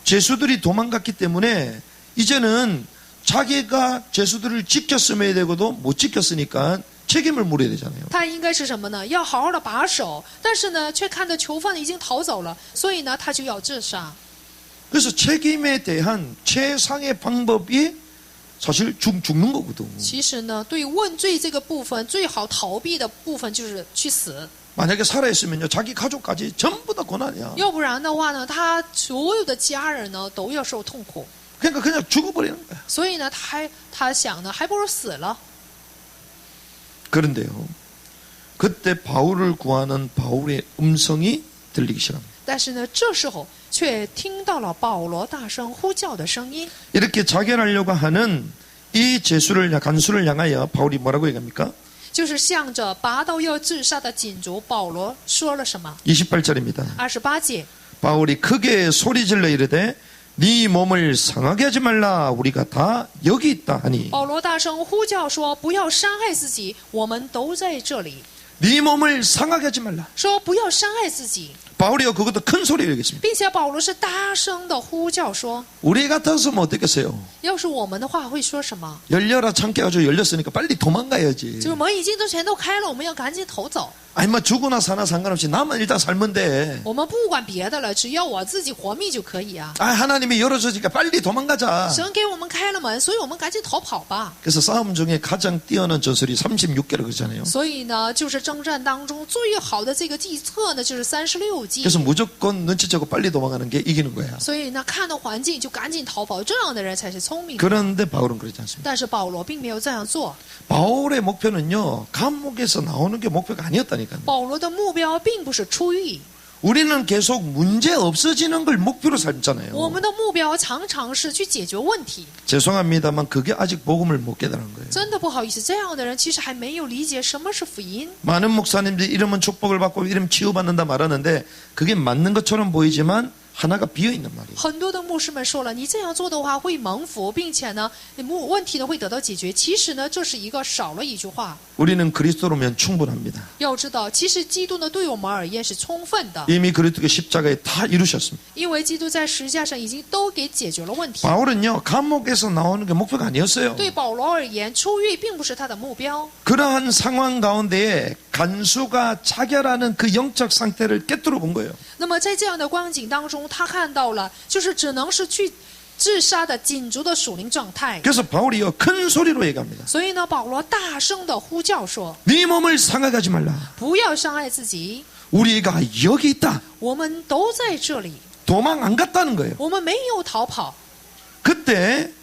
죄수들이 도망갔기 때문에 이제는 자기가 죄수들을 지켰음에 되고도 못 지켰으니까 책임을 물어야 되잖아요. 他应该是什么呢？要好好的把守，但是呢，却看到囚犯已经逃走了，所以呢，他就要自杀。 그래서 책임에 대한 최상의 방법이 사실 죽는 거거든. 其实呢，对问罪这个部分，最好逃避的部分就是去死。 만약에 살아있으면요 자기 가족까지 전부 다 고난이야. 要不然的话呢，他所有的家人呢都要受痛苦。 그러니까 그냥 죽어버리는 거야. 所以呢，他想呢，还不如死了。 그런데요 그때 바울을 구하는 바울의 음성이 들리기 시작합니다. 但是呢，这时候却听到了保罗大声呼叫的声音。 이렇게 자결하려고 하는 이 간수를 향하여 바울이 뭐라고 얘기합니까? 就是向着拔刀要自杀的锦族保罗说了什么？ 28절입니다. 28节， 바울이 크게 소리질러 이르되 네 몸을 상하게 하지 말라 우리가 다 여기 있다 하니 保罗大声呼叫说：“不要伤害自己，我们都在这里。 네 몸을 상하게 하지 말라. ”说不要伤害自己， 바울이요 그것도 큰 소리로 얘기했습니다. 并且保罗是大声的呼叫说 우리 같았으면 어떻겠어요? ：“要是我们的话会说什么？ 열려라 참깨 가지고 열렸으니까 빨리 도망가야지. 就是门已经都全都开了，我们要赶紧逃走。 아니 뭐 죽으나 사나 상관없이 나만 일단 살면 돼. 我们不管别的了，只要我自己活命就可以啊。 아 하나님이 열어주니까 빨리 도망가자. 神给我们开了门，所以我们赶紧逃跑吧。 그래서 싸움 중에 가장 뛰어난 전설이 36개라고 그러잖아요. 所以呢，就是征战当中最好的这个计策呢，就是36计。 그래서 무조건 눈치채고 빨리 도망가는 게 이기는 거야. 所以呢，看到环境就赶紧逃跑，这样的人才是聪明的。 그런데 바울은 그러지 않습니다. 但是保罗并没有这样做。 바울의 목표는요 감옥에서 나오는 게 목표가 아니었다니까요. 保罗的目标并不是出狱， 우리는 계속 문제 없어지는 걸 목표로 我 살잖아요. 们的目标常常是去解决问题。 죄송합니다만 그게 아직 복음을 못 깨달은 거예요. 真的不好意思，这样的人其实还没有理解什么是福音。 많은 목사님들이 이러면 축복을 받고 이러면 치유받는다 말하는데 그게 맞는 것처럼 보이지만 하나가 비어있는 말이에요. 很多的牧师们说了，你这样做的话会蒙福，并且呢，问题呢会得到解决。其实呢，这是一个少了一句话。 우리는 그리스도로면 충분합니다. 要知道，其实基督呢对我们而言是充分的， 이미 그리스도의 십자가에 다 이루셨습니다. 因为基督在十字架上已经都给解决了问题。 바울은요 감옥에서 나오는 게 목표가 아니었어요. 对保罗而言，出狱并不是他的目标。 그러한 상황 가운데에 간수가 자결하는 그 영적 상태를 깨뜨려 본 거예요. 那么在这样的光景当中，他看到了，就是只能是去自杀的锦族的属灵状态。 그래서 바울이요 큰 소리로 얘기합니다. 所以呢，保罗大声的呼叫说 네 몸을 상하게 하지 말라. ：“不要伤害自己， 우리가 여기 있다. 我们都在这里， 도망 안 갔다는 거예요. 我们没有逃跑。 그때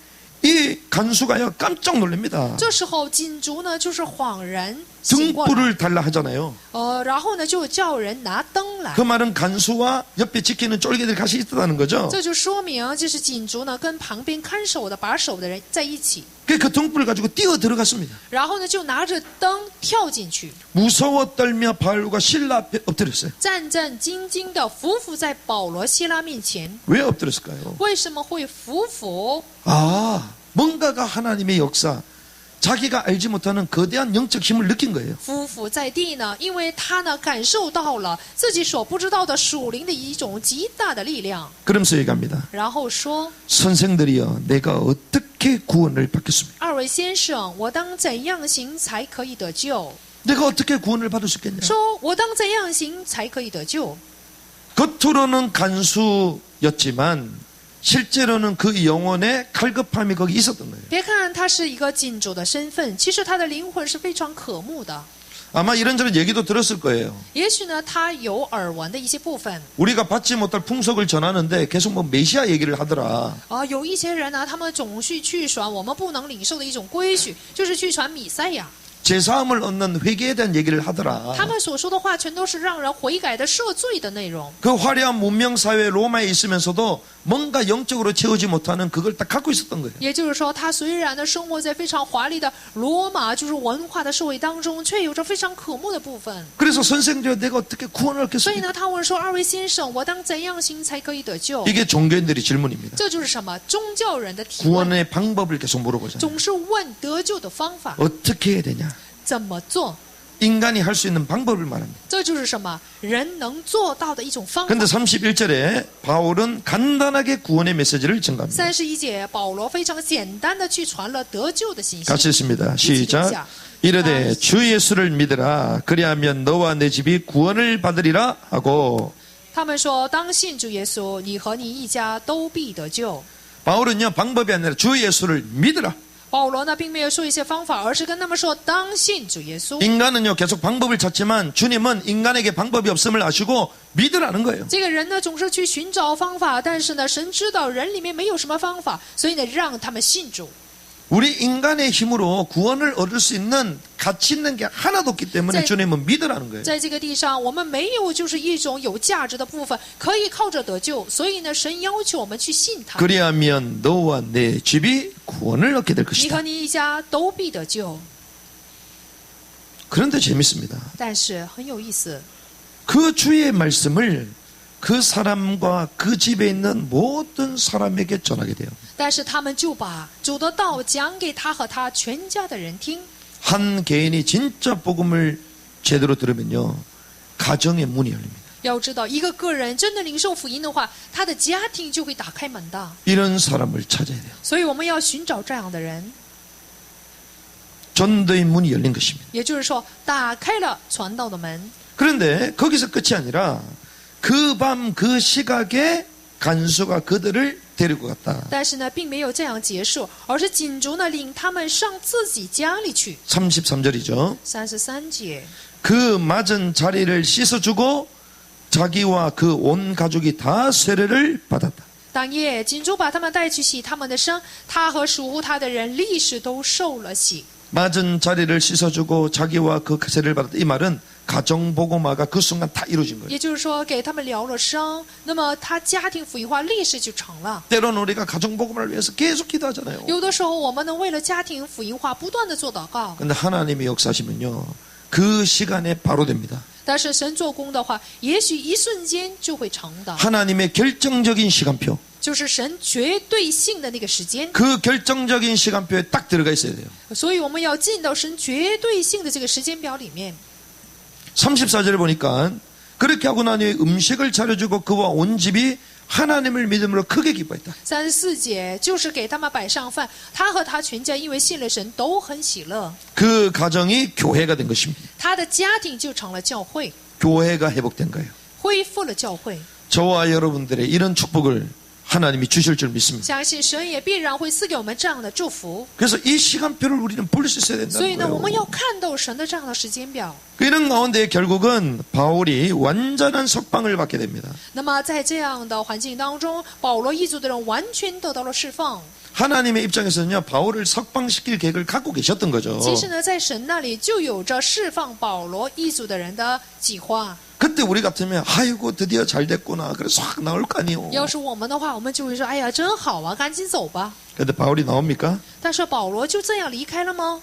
이 간수가요 깜짝 놀랍니다. 这时候锦族呢就是恍然醒过来， 등불을 달라 하잖아요. 然后呢就叫人拿灯来 그 。 말은 간수와 옆에 지키는 쫄개들이 같이 있다는 거죠. 这就说明，就是锦族呢跟旁边看守的把守的人在一起， 그 등불을 가지고 뛰어 들어갔습니다. 然后呢就拿着灯跳进去， 무서워 떨며 바울과 실라 앞에 엎드렸어요. 战战兢兢的匍匐在保罗、希拉面前。 왜 엎드렸을까요? 为什么会匍匐？ 아, 뭔가가 하나님의 역사, 자기가 알지 못하는 거대한 영적 힘을 느낀 거예요. 匍匐在地呢？因为他呢感受到了自己所不知道的属灵的一种极大的力量， 그러면서 얘기합니다. 然后说 선생들이여, 내가 어떻게 구원을 받겠습니까? ：“二位先生，我当怎样行才可以得救？ 내가 어떻게 구원을 받을 수 있겠냐? 说我当怎样行才可以得救？ 겉으로는 간수였지만 실제로는 그 영혼의 갈급함이 거기 있었던 거예요. 别看他是一个锦主的身份，其实他的灵魂是非常渴慕的。 아마 이런저런 얘기도 들었을 거예요. 也许呢，他有耳闻的一些部分。 우리가 받지 못할 풍속을 전하는데 계속 뭐 메시아 얘기를 하더라. 有一些人呢，他们总是去传我们不能领受的一种规矩，就是去传弥赛亚。 제사함을 얻는 회개에 대한 얘기를 하더라. 他们所说的话全都是让人悔改的赦罪的内容。 그 화려한 문명 사회 로마에 있으면서도 뭔가 영적으로 채우지 못하는 그걸 딱 갖고 있었던 거예요. 也就是说，他虽然呢生活在非常华丽的罗马就是文化的社会当中，却有着非常渴慕的部分。 그래서 선생님들 내가 어떻게 구원을 所以 얻겠습니까? 呢，他问说：“二位先生，我当怎样行才可以得救？” 이게 종교인들의 질문입니다. 这就是什么？宗教人的提问， 구원의 방법을 계속 물어보잖아요. 总是问得救的方法， 어떻게 해야 되냐? 怎么做？ 인간이 할 수 있는 방법을 말합니다. 这就是什么？人能做到的一种方法。 근데 31절에 바울은 간단하게 구원의 메시지를 전가합니다. 31节，保罗非常简单的去传了得救的信息。 같이 읽습니다. 시작. 이르되 주 예수를 믿으라. 그리하면 너와 내 집이 구원을 받으리라 하고. 他们说：“当信主耶稣，你和你一家都必得救。” 바울은요 방법이 아니라 주 예수를 믿으라. 保罗呢，并没有说一些方法，而是跟他们说：“当信主耶稣。” 인간은요 계속 방법을 찾지만 주님은 인간에게 방법이 없음을 아시고 믿으라는 거예요. 这个人呢，总是去寻找方法，但是呢，神知道人里面没有什么方法，所以呢，让他们信主。 우리 인간의 힘으로 구원을 얻을 수 있는 가치 있는 게 하나도 없기 때문에 주님은 믿으라는 거예요. 在这个地上，我们没有就是一种有价值的部分，可以靠着得救，所以呢，神要求我们去信他。 그리하면 너와 내 집이 구원을 얻게 될 你 것이다. 和你一家都必得救。 그런데 재밌습니다. 但是很有意思， 그 주의 말씀을 그 사람과 그 집에 있는 모든 사람에게 전하게 돼요. 但是他们就把主的道讲给他和他全家的人听。 한 개인이 진짜 복음을 제대로 들으면요 가정의 문이 열립니다. 要知道，一个个人真的领受福音的话，他的家庭就会打开门的。 이런 사람을 찾아야 돼요. 所以我们要寻找这样的人， 전도의 문이 열린 것입니다. 也就是说，打开了传道的门。 그런데 거기서 끝이 아니라 그 밤 그 시각에 간수가 그들을 데리고 갔다. 但是呢，并没有这样结束，而是锦族呢领他们上自己家里去。 33절이죠. 33节， 그 맞은 자리를 씻어주고 자기와 그 온 가족이 다 세례를 받았다. 当夜，锦族把他们带去洗他们的伤，他和属乎他的人立时都受了洗。 맞은 자리를 씻어주고 자기와 그 세례를 받았다. 이 말은 가정복음화가 그 순간 다 이루어진 거예요. 也就是说，给他们疗了伤，那么他家庭福音化立时就成了。 때로는 우리가 가정복음화를 위해서 계속 기도하잖아요. 有的时候，我们能为了家庭福音化不断的做祷告， 근데 하나님이 역사하시면요 그 시간에 바로 됩니다. 但是神做工的话，也许一瞬间就会成的， 하나님의 결정적인 시간표, 就是神绝对性的那个时间。 그 결정적인 시간표에 딱 들어가 있어야 돼요. 所以我们要进到神绝对性的这个时间表里面。 34절에 보니까 그렇게 하고 나니 음식을 차려주고 그와 온 집이 하나님을 믿음으로 크게 기뻐했다. 34节就是给他们摆上饭，他和他全家因为信了神都很喜乐， 그 가정이 교회가 된 것입니다. 他的家庭就成了教会， 교회가 회복된 거예요. 恢复了教会。 저와 여러분들의 이런 축복을 하나님이 주실 줄 믿습니다. 相信神也必然会赐给我们这样的祝福。 그래서 이 시간표를 우리는 볼 수 있어야 所以 된다는 呢，我们要 거예요. 看到神的这样的时间表。 이런 가운데 결국은 바울이 완전한 석방을 받게 됩니다. 那么在这样的环境当中，保罗一族的人完全得到了释放。 하나님의 입장에서는요 바울을 석방시킬 계획을 갖고 계셨던 거죠. 其实呢，在神那里就有着释放保罗一族的人的计划。 그때 우리 같으면 아이고 드디어 잘 됐구나 그래서 확 나올 거 아니에요. 要是我们的话，我们就会说：“哎呀，真好啊，赶紧走吧。 근데 바울이 나옵니까? ”但是保罗就这样离开了吗？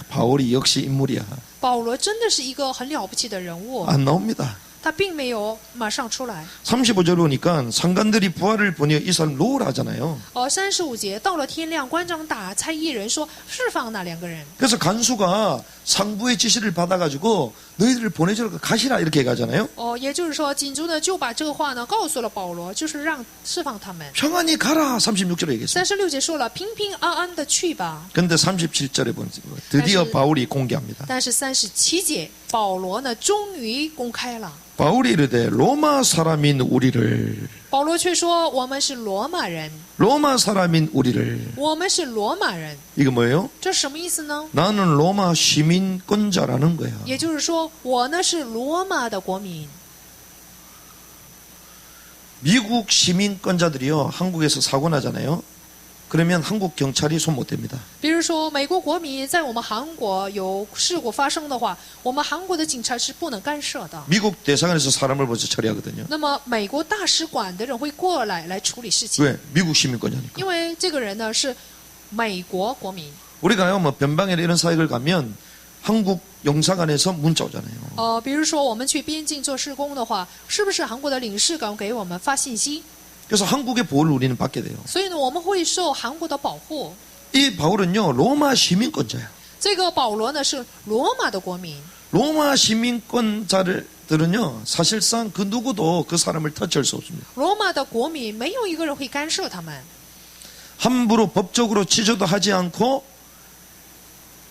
바울이 역시 인물이야. 保罗真的是一个很了不起的人物， 안 나옵니다. 他并没有马上出来。 35절 보니까 상관들이 부활을 보니 이 사람 놓으라 하잖아요. 35节到了天亮，官长打差一人说：“释放那两个人。 그래서 간수가 상부의 지시를 받아가지고 너희들을 보내주라 가시라 이렇게 가잖아요. 也就是说，锦族呢就把这个话呢告诉了保罗，就是让释放他们。 평안히 가라 36절에 얘기했어요. 36节说了，平平安安的去吧。 근데 37절에 보니까 드디어 바울이 공개합니다. 但是37节，保罗呢终于公开了。 바울이 이르되 로마 사람인 우리를 保罗却说我们是罗马人， 로마 사람인 우리를 我们是罗马人， 이거 뭐예요? 这是什么意思呢？ 나는 로마 시민권자라는 거야. 也就是说，我呢是罗马的国民。 미국 시민권자들이요, 한국에서 사고 나잖아요. 그러면 한국 경찰이 손 못 댑니다. 比如说，美国国民在我们韩国有事故发生的话，我们韩国的警察是不能干涉的。 미국 대사관에서 사람을 먼저 처리하거든요. 那么，美国大使馆的人会过来处理事情， 왜? 미국 시민권자니까. 因为这个人呢是美国国民。 우리가요, 뭐 변방이나 이런 사역을 가면 한국 영사관에서 문자 오잖아요. 比如说我们去边境做施工的话，是不是韩国的领事馆给我们发信息？ 그래서 한국의 보호를 우리는 받게 돼요. 所以呢，我们会受韩国的保护。 이 바울은요, 로마 시민권자야. 这个保罗呢是罗马的国民， 로마 시민권자들은요, 사실상 그 누구도 그 사람을 터치할 수 없습니다. 罗马的国民没有一个人会干涉他们。 함부로 법적으로 취조도 하지 않고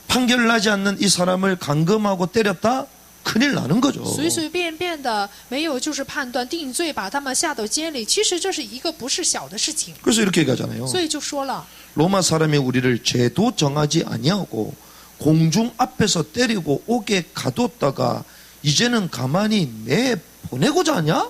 판결 나지 않는 이 사람을 감금하고 때렸다? 큰일 나는 거죠. 随随便便的没有就是判断定罪，把他们下到监里，其实这是一个不是小的事情。 그래서 이렇게 얘기하잖아요. 所以就说了， 로마 사람이 우리를 죄도 정하지 아니하고 공중 앞에서 때리고 옥에 가뒀다가 이제는 가만히 내보내고자 하냐?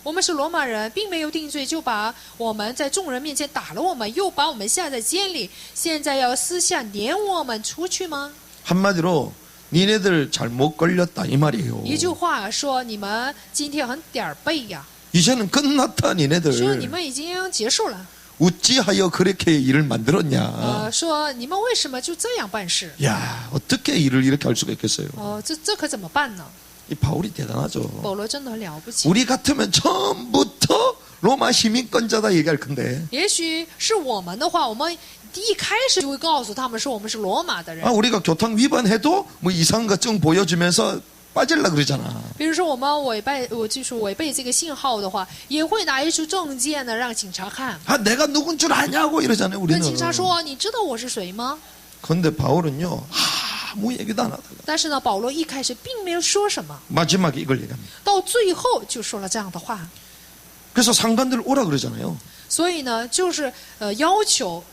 我们是罗马人，并没有定罪，就把我们在众人面前打了我们，又把我们下在监里，现在要私下撵我们出去吗？ 한마디로 니네들 잘못 걸렸다 이 말이에요. 一句话说，你们今天很点儿背呀， 이제는 끝났다 说你 니네들. 们已经结束了， 어찌하여 그렇게 일을 만들었냐. 说你们为什么就这样办事？ 야, 어떻게 일을 이렇게 할 수가 있겠어요. 这可怎么办呢？ 이 바울이 대단하죠. 保罗真的很了不起。 우리 같으면 처음부터 로마 시민권자다 얘기할 건데. 也许是我们的话，我们一开始就会告诉他们说我们是罗马的人。 아, 우리가 교통 위반해도 뭐 이상한 것 좀 보여주면서 빠질라 그러잖아. 比如说我们违背这个信号的话，也会拿一出证件呢让警察看， 아, 내가 누군 줄 아냐고 이러잖아요, 跟 우리는. 警察说你知道我是谁吗？ 근데 바울은요, 아무 얘기도 안 하다가 但是呢，保罗一开始并没有说什么， 마지막에 이걸 얘기합니다. 到最后就说了这样的话。 그래서 상관들 오라 그러잖아요. 所以呢，就是要求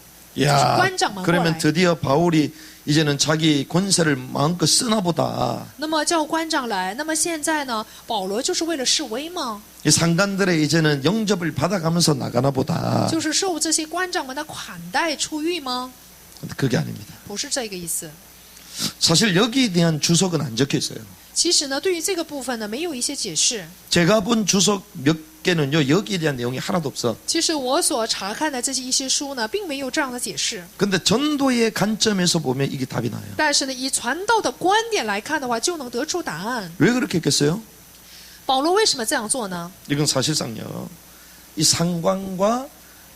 야, 관장만 그러면过来。 드디어 바울이 이제는 자기 권세를 마음껏 쓰나 보다. 那么叫官长来，那么现在呢，保罗就是为了示威吗？ 이 상관들의 이제는 영접을 받아가면서 나가나 보다. 就是受这些官长们的款待出狱吗？ 그게 아닙니다. 不是这个意思。 사실 여기에 대한 주석은 안 적혀 있어요. 其实呢，对于这个部分呢，没有一些解释。 제가 본 주석 몇 개는요, 여기에 대한 내용이 하나도 없어. 其实我所查看的这些一些书呢，并没有这样的解释。 근데 전도의 관점에서 보면 이게 답이 나요. 但是呢，以传道的观点来看的话，就能得出答案。 왜 그렇게 했겠어요? 保罗为什么这样做呢？ 이건 사실상요, 이 상관과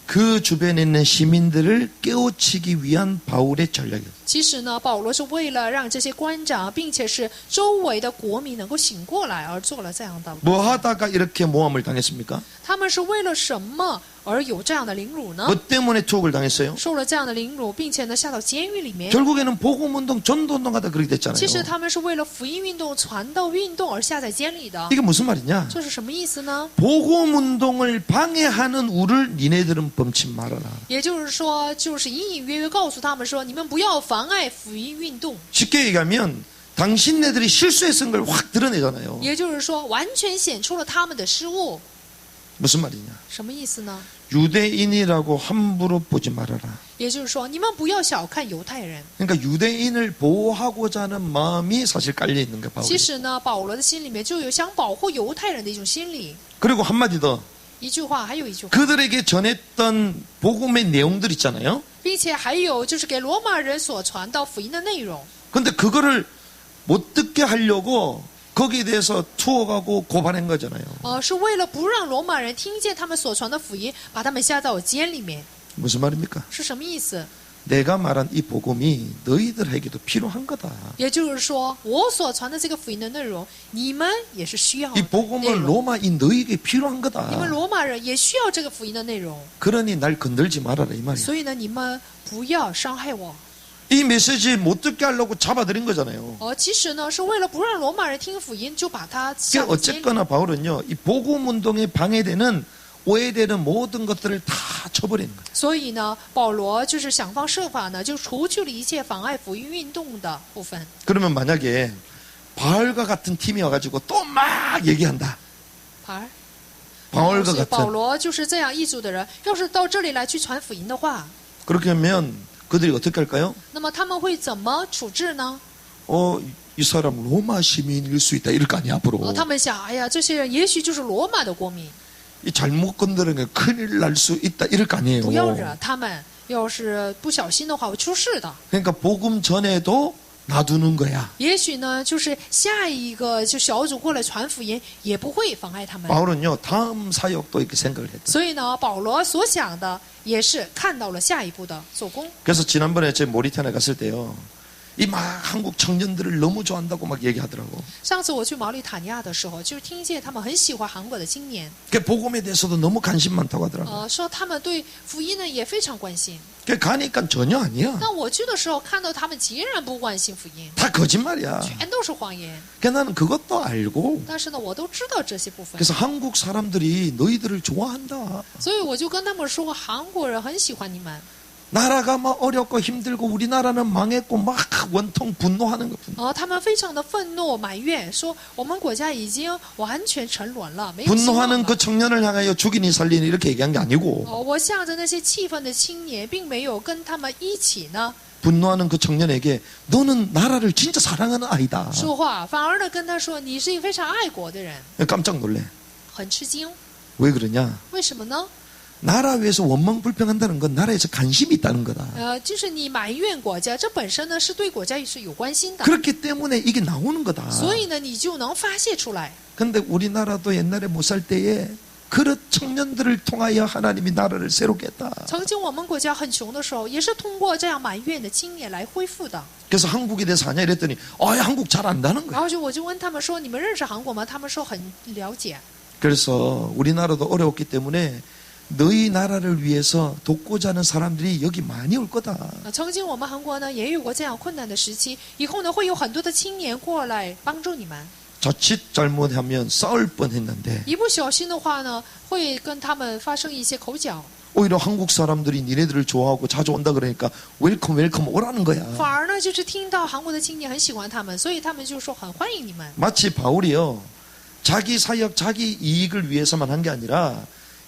그 주변에 있는 시민들을 깨우치기 위한 바울의 전략이에요. 其实呢，保罗是为了让这些官长，并且是周围的国民能够醒过来而做了这样的。 뭐 하다가 이렇게 모함을 당했습니까? 他们是为了什么而有这样的凌辱呢？ 뭐 때문에 투옥을 당했어요? 受了这样的凌辱，并且呢下到监狱里面。 결국에는 복음운동, 전도운동하다 그렇게 됐잖아요. 其实他们是为了福音运动、传道运动而下在监里的。 이게 무슨 말이냐? 这是什么意思呢？ 복음운동을 방해하는 우를 니네들은 범치 말아라. 也就是说，就是隐隐约约告诉他们说，你们不要妨碍福音运动。 쉽게 얘기하면 당신네들이 실수했은 걸 확 드러내잖아요. 也就是说，完全显出了他们的失误。 무슨 말이냐? 什么意思呢？ 유대인이라고 함부로 보지 말아라. 也就是说，你们不要小看犹太人。 그러니까 유대인을 보호하고자 하는 마음이 사실 깔려 있는 거야, 바울이. 其实呢，保罗的心里面就有想保护犹太人的一种心理。 그리고 한마디 더. 一句话，还有一句话， 그들에게 전했던 복음의 내용들 있잖아요. 并且还有就是给罗马人所传到福音的内容。 근데 그거를 못 듣게 하려고 거기에 대해서 투옥하고 고발한 거잖아요. 是为了不让罗马人听见他们所传的福音，把他们下到监里面。 무슨 말입니까? 是什么意思？ 내가 말한 이 복음이 너희들에게도 필요한 거다. 也就是说，我所传的这个福音的内容，你们也是需要的 이 内 복음을 容。 로마인 너희에게 필요한 你们 거다. 罗马人也需要这个福音的内容， 그러니 날 건들지 말아라 이 말이야. 所以呢，你们不要伤害我。 이 메시지 못 듣게 하려고 잡아들인 거잖아요. 其实呢，是为了不让罗马人听福音，就把他 그러니까 下到监里。 어쨌거나 바울은요, 이 복음 운동에 방해되는 오해되는 모든 것들을 다 쳐버리는 거예요. 所以呢，保罗就是想方设法呢，就除去了一切妨碍福音运动的部分。 그러면 만약에 바울과 같은 팀이 와가지고 또 막 얘기한다. 而 바울과 是保 같은. 罗就是这样一组的人，要是到这里来去传福音的话， 그렇게 하면 그들이 어떻게 할까요? 那么他们会怎么处置呢？ 이 사람 로마 시민일 수 있다. 이럴 거 아니야, 앞으로. 他们想，哎呀，这些人也许就是罗马的国民， 이 잘못 건드리면 큰일 날 수 있다. 이럴 거 아니에요. 不要惹他们，要是不小心的话会出事的。 그러니까 복음 전에도 놔두는 거야. 也许呢，就是下一个就小组过来传福音，也不会妨碍他们。 바울은요, 다음 사역도 이렇게 생각을 했다. 所以呢，保罗所想的也是看到了下一步的做工。 그래서 지난번에 제 모리타나 갔을 때요, 이 막 한국 청년들을 너무 좋아한다고 막 얘기하더라고. 上次我去毛里塔尼亚的时候，就是听见他们很喜欢韩国的青年， 그 복음에 대해서도 너무 관심 많다고 하더라고. 说他们对福音呢也非常关心。 그 가니까 전혀 아니야. 但我去的时候看到他们截然不关心福音， 다 거짓말이야. 全都是谎言。 그러니까 나는 그것도 알고, 但是呢，我都知道这些部分， 그래서 한국 사람들이 너희들을 좋아한다. 所以我就跟他们说，韩国人很喜欢你们。 나라가 막 어렵고 힘들고 우리나라는 망했고 막 원통 분노하는 것. 他们非常的愤怒埋怨，说我们国家已经完全沉沦了，没有希望 분노하는 了。 그 청년을 향하여 죽이니 살리니 이렇게 얘기한 게 아니고, 我向着那些气愤的青年，并没有跟他们一起呢 분노하는 그 청년에게 너는 나라를 진짜 사랑하는 아이다. 说话，反而呢跟他说你是一个非常爱国的人， 깜짝 놀래. 很吃惊。 왜 그러냐? 为什么呢？ 나라 위해서 원망불평한다는 건 나라에서 관심이 있다는 거다. 就是你埋怨国家，这本身呢是对国家是有关心的， 그렇기 때문에 이게 나오는 거다. 所以呢你就能发泄出来。 근데 우리나라도 옛날에 못 살 때에 그런 청년들을 통하여 하나님이 나라를 새롭게 했다. 曾经我们国家很穷的时候，也是通过这样埋怨的青年来恢复的。 그래서 한국에 대해서 아냐 이랬더니 한국 잘 안다는 然 거야. 后我就问他们说：“你们认识韩国吗？”他们说很了解。 그래서 우리나라도 어려웠기 때문에 너희 나라를 위해서 돕고자 하는 사람들이 여기 많이 올 거다. 曾经我们韩国呢也有过这样困难的时期，以后呢会有很多的青年过来帮助你们。 자칫 잘못하면 싸울 뻔했는데 一不小心的话呢，会跟他们发生一些口角， 오히려 한국 사람들이 니네들을 좋아하고 자주 온다 그러니까 웰컴 오라는 거야. 反而呢就是听到韩国的青年很喜欢他们，所以他们就说很欢迎你们。 마치 바울이요, 자기 사역, 자기 이익을 위해서만 한 게 아니라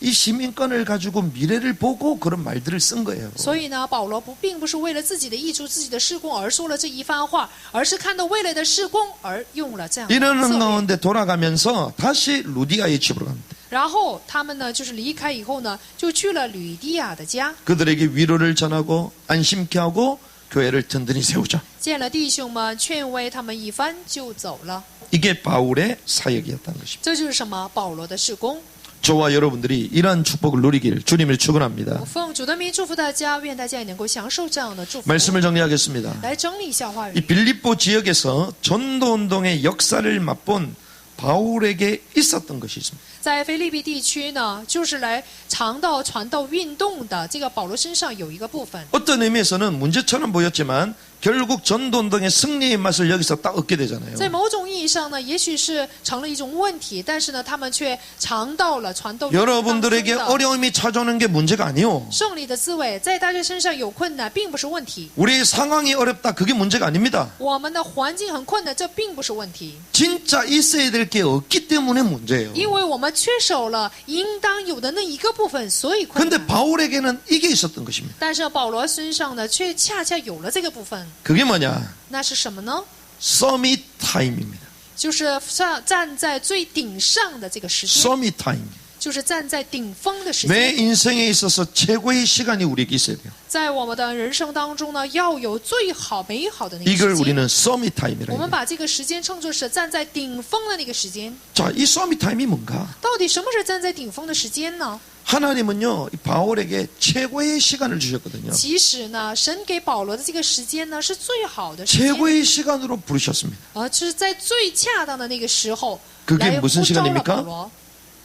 이 시민권을 가지고 미래를 보고 그런 말들을 쓴 거예요. 所以呢，保罗并不是为了自己的益处、自己的事工而说了这一番话，而是看到未来的事工而用了这样的策 이러는 略。 가운데 돌아가면서 다시 루디아의 집으로 갑니다. 然后他们呢，就是离开以后呢，就去了吕底亚的家， 그들에게 위로를 전하고 안심케 하고 교회를 든든히 세우자. 见了弟兄们，劝慰他们一番，就走了。 이게 바울의 사역이었다는 것입니다. 这就是什么？保罗的事工。 저와 여러분들이 이러한 축복을 누리길 주님을 축원합니다. 我奉主的名祝福大家，愿大家也能够享受这样的祝福。 말씀을 정리하겠습니다. 来整理一下话 이 语。 빌립보 지역에서 전도운동의 역사를 맛본 바울에게 있었던 것이 있습니다. 在腓立比地区呢，就是来尝到传道运动的这个保罗身上有一个部分。 어떤 의미에서는 문제처럼 보였지만 결국 전도운동의 승리의 맛을 여기서 딱 얻게 되잖아요. 在某种意义上呢，也许是成了一种问题，但是呢，他们却尝到了传道运动当中 여러분들에게 的 어려움이 찾아오는 게 문제가 아니요. 胜利的滋味。在大家身上有困难，并不是问题。 우리의 상황이 어렵다. 그게 문제가 아닙니다. 我们的环境很困难，这并不是问题， 진짜 있어야 될 게 없기 때문에 문제예요. 因为我们缺少了应当有的那一个部分，所以困 근데 难。 바울에게는 이게 있었던 것입니다. 但是保罗身上呢，却恰恰有了这个部分。 그게 뭐냐? 那是什么呢？ 서밋 타임입니다. 就是站在最顶上的这个时间， 서밋 타임. 就是站在顶峰的时 내 间。 인생에 있어서 최고의 시간이 우리에게 있어야 돼요. 在我们的人生当中呢，要有最好美好的那个 이걸 时间。 우리는 서밋 타임이라고 我们 해요. 把这个时间称作是站在顶峰的那个时间。 자, 이 서밋 타임이 뭔가? 到底什么是站在顶峰的时间呢？ 하나님은요, 이 바울에게 최고의 시간을 주셨거든요. 其实呢，神给保罗的这个时间呢，是最好的时间， 최고의 시간으로 부르셨습니다. 是在最恰当的那个时候 그게 来呼 무슨 召了 시간입니까? 保罗。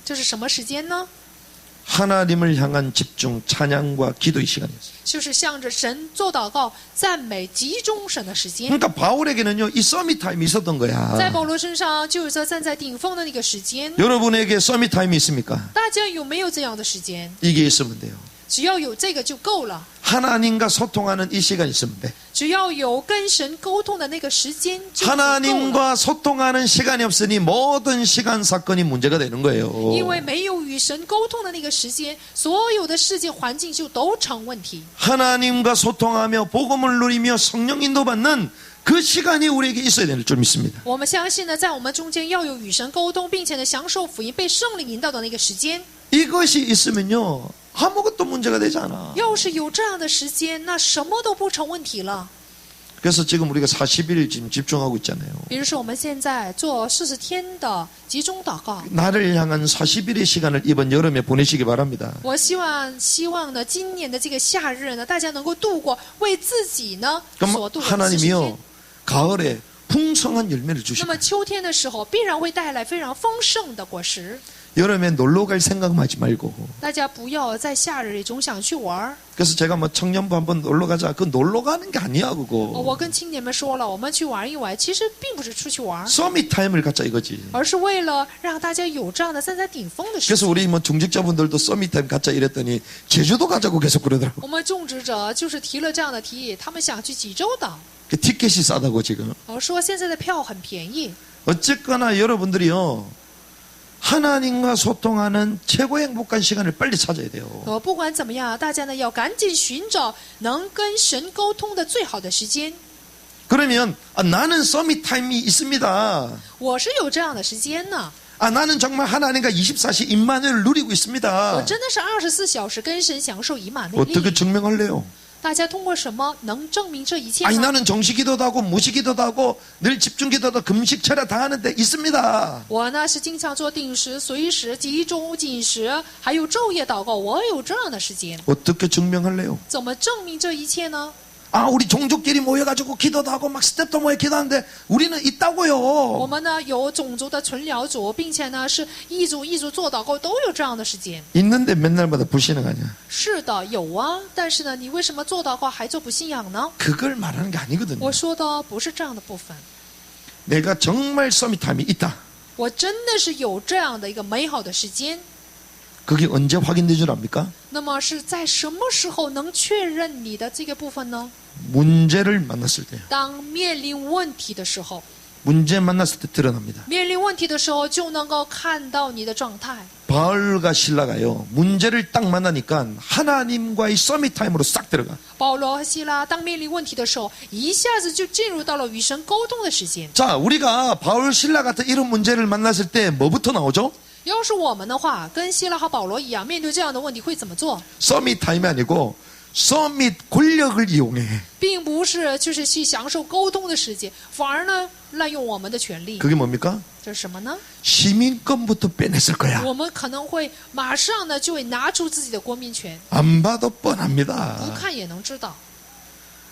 这是什么时间呢？ 하나님을 향한 집중, 찬양과 기도의 시간이었어요. 就是向着神做祷告、赞美、集中神的时间。 그러니까 바울에게는요, 이 서밋 타임이 있었던 在 거야. 保罗身上，就有着站在顶峰的那个时间。 여러분에게 서밋 타임이 있습니까? 大家有没有这样的时间？ 이게 있으면 돼요. 只要有这个就够了。 하나님과 소통하는 이 시간이 있으면 돼. 只要有跟神沟通的那个时间就足够了。 하나님과 소통하는 시간이 없으니 모든 시간 사건이 문제가 되는 거예요. 因为没有与神沟通的那个时间，所有的世界环境就都成问题。 하나님과 소통하며 복음을 누리며 성령 인도받는 그 시간이 우리에게 있어야 될 줄 믿습니다. 我们相信呢，在我们中间要有与神沟通，并且呢享受福音、被圣灵引导的那个时间。 이것이 있으면요, 아무것도 문제가 되지 않아. 要是有这样的时间，那什么都不成问题了。 그래서 지금 우리가 40일 지금 집중하고 있잖아요. 比如说，我们现在做40天的集中祷告。 나를 향한 40일의 시간을 이번 여름에 보내시기 바랍니다. 我希望呢，今年的这个夏日呢，大家能够度过为自己呢 그럼 所度过的40 하나님이요, 天。 가을에 풍성한 열매를 那 주시고 么秋天的时候，必然会带来非常丰盛的果实。 여름에 놀러 갈 생각만 하지 말고. 大家不要在夏日里总想去玩儿。 그래서 제가 뭐 청년부 한번 놀러 가자. 그 놀러 가는 게 아니야, 我 그거. 跟青年们说了，我们去玩一玩，其实并不是出去玩， 서밋 타임을 갖자 이거지. 而是为了让大家有这样的站在顶峰的时 그래서 间。 우리 뭐 중직자분들도 서밋 타임 갖자 이랬더니 제주도 가자고 계속 그러더라고. 我们种植者就是提了这样的提议，他们想去济州岛， 그 티켓이 싸다고 지금. 我说现在的票很便宜。 어쨌거나 여러분들이요, 하나님과 소통하는 최고의 행복한 시간을 빨리 찾아야 돼요. 不管怎么样，大家呢要赶紧寻找能跟神沟通的最好的时间。 그러면 나는 서밋 타임이 있습니다. 我是有这样的时间呢， 나는 정말 하나님과 24시 임마누엘을 누리고 我 있습니다. 真的是24小时跟神享受以马内 어떻게 利。 증명할래요? 大家通过什么能证明这一切 아니 呢？ 나는 정시기도도 하고 무시기도도 하고 늘 집중기도도 금식 철야 다 하는데 있습니다. 我呢是经常做定时、随时、集中、禁食，还有昼夜祷告，我有这样的时间。 어떻게 증명할래요? 怎么证明这一切呢？ 우리 종족끼리 모여가지고 기도도 하고 막 스텝도 모여 기도하는데 우리는 我 있다고요. 们呢有种族的存疗组，并且呢是一组一组做祷告，都有这样的时间。 있는데 맨날마다 불신앙하냐? 是的，有啊，但是呢，你为什么做祷告还做不信仰呢？ 그걸 말하는 게 아니거든요. 我说的不是这样的部分， 내가 정말 서밋타임이 있다. 我真的是有这样的一个美好的时间。 그게 언제 확인된 줄 압니까? 那么是在什么时候能确认你的这个部分呢？ 문제를 만났을 때. 当面临问题的时候， 문제 만났을 때 드러납니다. 面临问题的时候就能够看到你的状态。 바울과 신라가요, 문제를 딱 만나니까 하나님과의 서밋 타임으로 싹 들어가. 保罗和希拉当面临问题的时候，一下子就进入到了与神沟通的时间。 자, 우리가 바울, 신라 같은 이런 문제를 만났을 때 뭐부터 나오죠? 要是我们的话，跟希拉和保罗一样，面对这样的问题会怎么做？ 서밋 타임이 아니고 서밋 권력을 이용해. 并不是就是去享受沟通的时间，反而呢滥用我们的权利。 그게 뭡니까? 这是什么呢？ 시민권부터 빼냈을 거야. 我们可能会马上呢就会拿出自己的国民权， 안 봐도 不 뻔합니다. 看也能知道。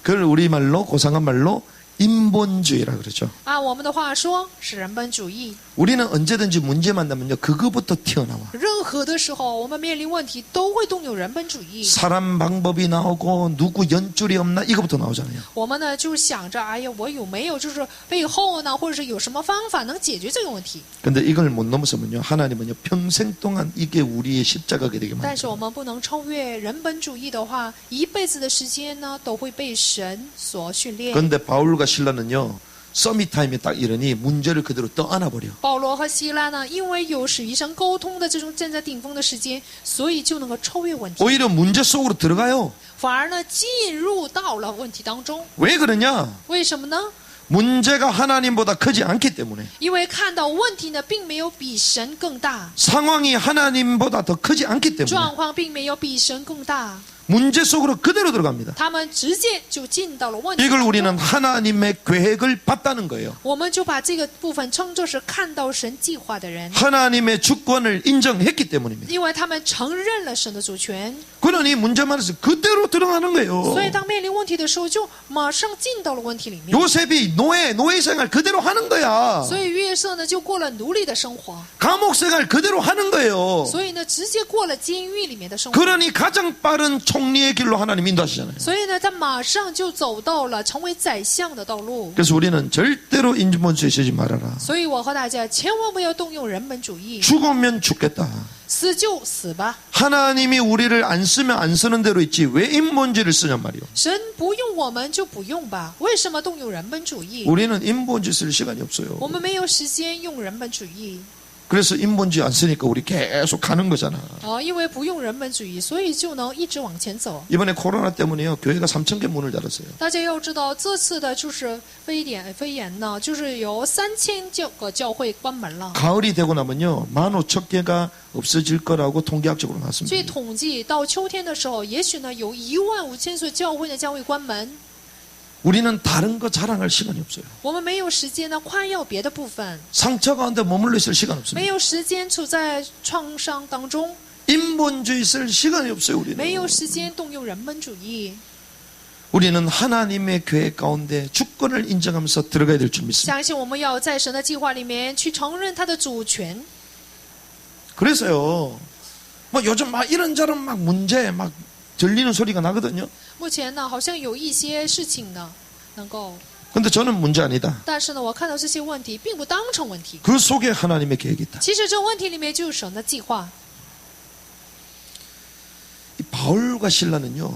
그걸 우리말로 고상한 말로 인본주의라 그러죠. 按我们的话说，是人本主义。 우리는 언제든지 문제 만나면요, 그거부터 튀어나와. 任何的时候，我们面临问题都会动用人本主义。 사람 방법이 나오고 누구 연줄이 없나 이거부터 나오잖아요. 我们呢就想着，哎呀，我有没有就是背后呢，或者是有什么方法能解决这个问题？ 근데 이걸 못 넘어서면요, 하나님은요 평생 동안 이게 우리의 십자가가 되게 但是 만들어요. 我们不能超越人本主义的话，一辈子的时间呢都会被神所训练。 그런데 바울과 신라는요, 서밋 타임이 딱 이러니 문제를 그대로 떠안아버려. 保罗和希拉呢，因为有与神沟通的这种站在顶峰的时间，所以就能够超越问题， 오히려 문제 속으로 들어가요. 反而呢进入到了问题当中。 왜 그러냐? 为什么呢？ 문제가 하나님보다 크지 않기 때문에. 因为看到问题呢，并没有比神更大， 상황이 하나님보다 더 크지 않기 때문에. 状况并没有比神更大。 문제 속으로 그대로 들어갑니다. 他们直接就进到了问题 이걸 当中 우리는 하나님의 계획을 봤다는 거예요. 我们就把这个部分称作是看到神计划的人， 하나님의 주권을 인정했기 때문입니다. 因为他们承认了神的主权， 그러니 문제만 해서 그대로 들어가는 거예요. 所以当面临问题的时候，就马上进到了问题里面。 요셉이 노예 생활 그대로 하는 거야. 所以约瑟呢就过了奴隶的生活， 감옥 생활 그대로 하는 거예요. 所以呢直接过了监狱里面的生活。 그러니 가장 빠른 총리의 길로 하나님 인도하시잖아요. 所以呢，他马上就走到了成为宰相的道路。 그래서 우리는 절대로 인본주의 쓰지 말아라. 所以我和大家千万不要动用人本主义， 죽으면 죽겠다. 死就死吧。 하나님이 우리를 안 쓰면 안 쓰는 대로 있지 왜 인본주의를 쓰냔 말이요. 神不用我们就不用吧，为什么动用人本主义？ 우리는 인본주의 쓸 시간이 我 없어요. 们没有时间用人本主义 그래서 인본주의 안 쓰니까 우리 계속 가는 거잖아. 因为不用人本主义，所以就能一直往前走。 이번에 코로나 때문에요. 교회가 3,000개 문을 닫았어요. 大家要知道，这次的就是非典呢，就是有3000个教会关门了。 가을이 되고 나면요. 15,000개가 없어질 거라고 통계학적으로 据 나왔습니다. 统计，到秋天的时候，也许呢有15000所教会呢将会关门。 우리는 다른 거 자랑할 시간이 없어요. 我们没有时间呢夸耀别的部分， 상처 가운데 머물러 있을 시간 没 없습니다. 有时间处在创伤当中， 인본주의 쓸 시간이 없어요. 没有 우리는. 时间动用人本主义。 우리는 하나님의 계획 가운데 주권을 인정하면서 들어가야 될 줄 믿습니다. 相信我们要在神的计划里面去承认他的主权。 그래서요. 뭐 요즘 막 이런저런 막 문제 막 들리는 소리가 나거든요. 目前呢，好像有一些事情呢能够， 근데 저는 문제 아니다. 但是呢，我看到这些问题并不当成问题。 그 속에 하나님의 계획이 있다. 其实这问题里面就有神的计划。 이 바울과 신라는요.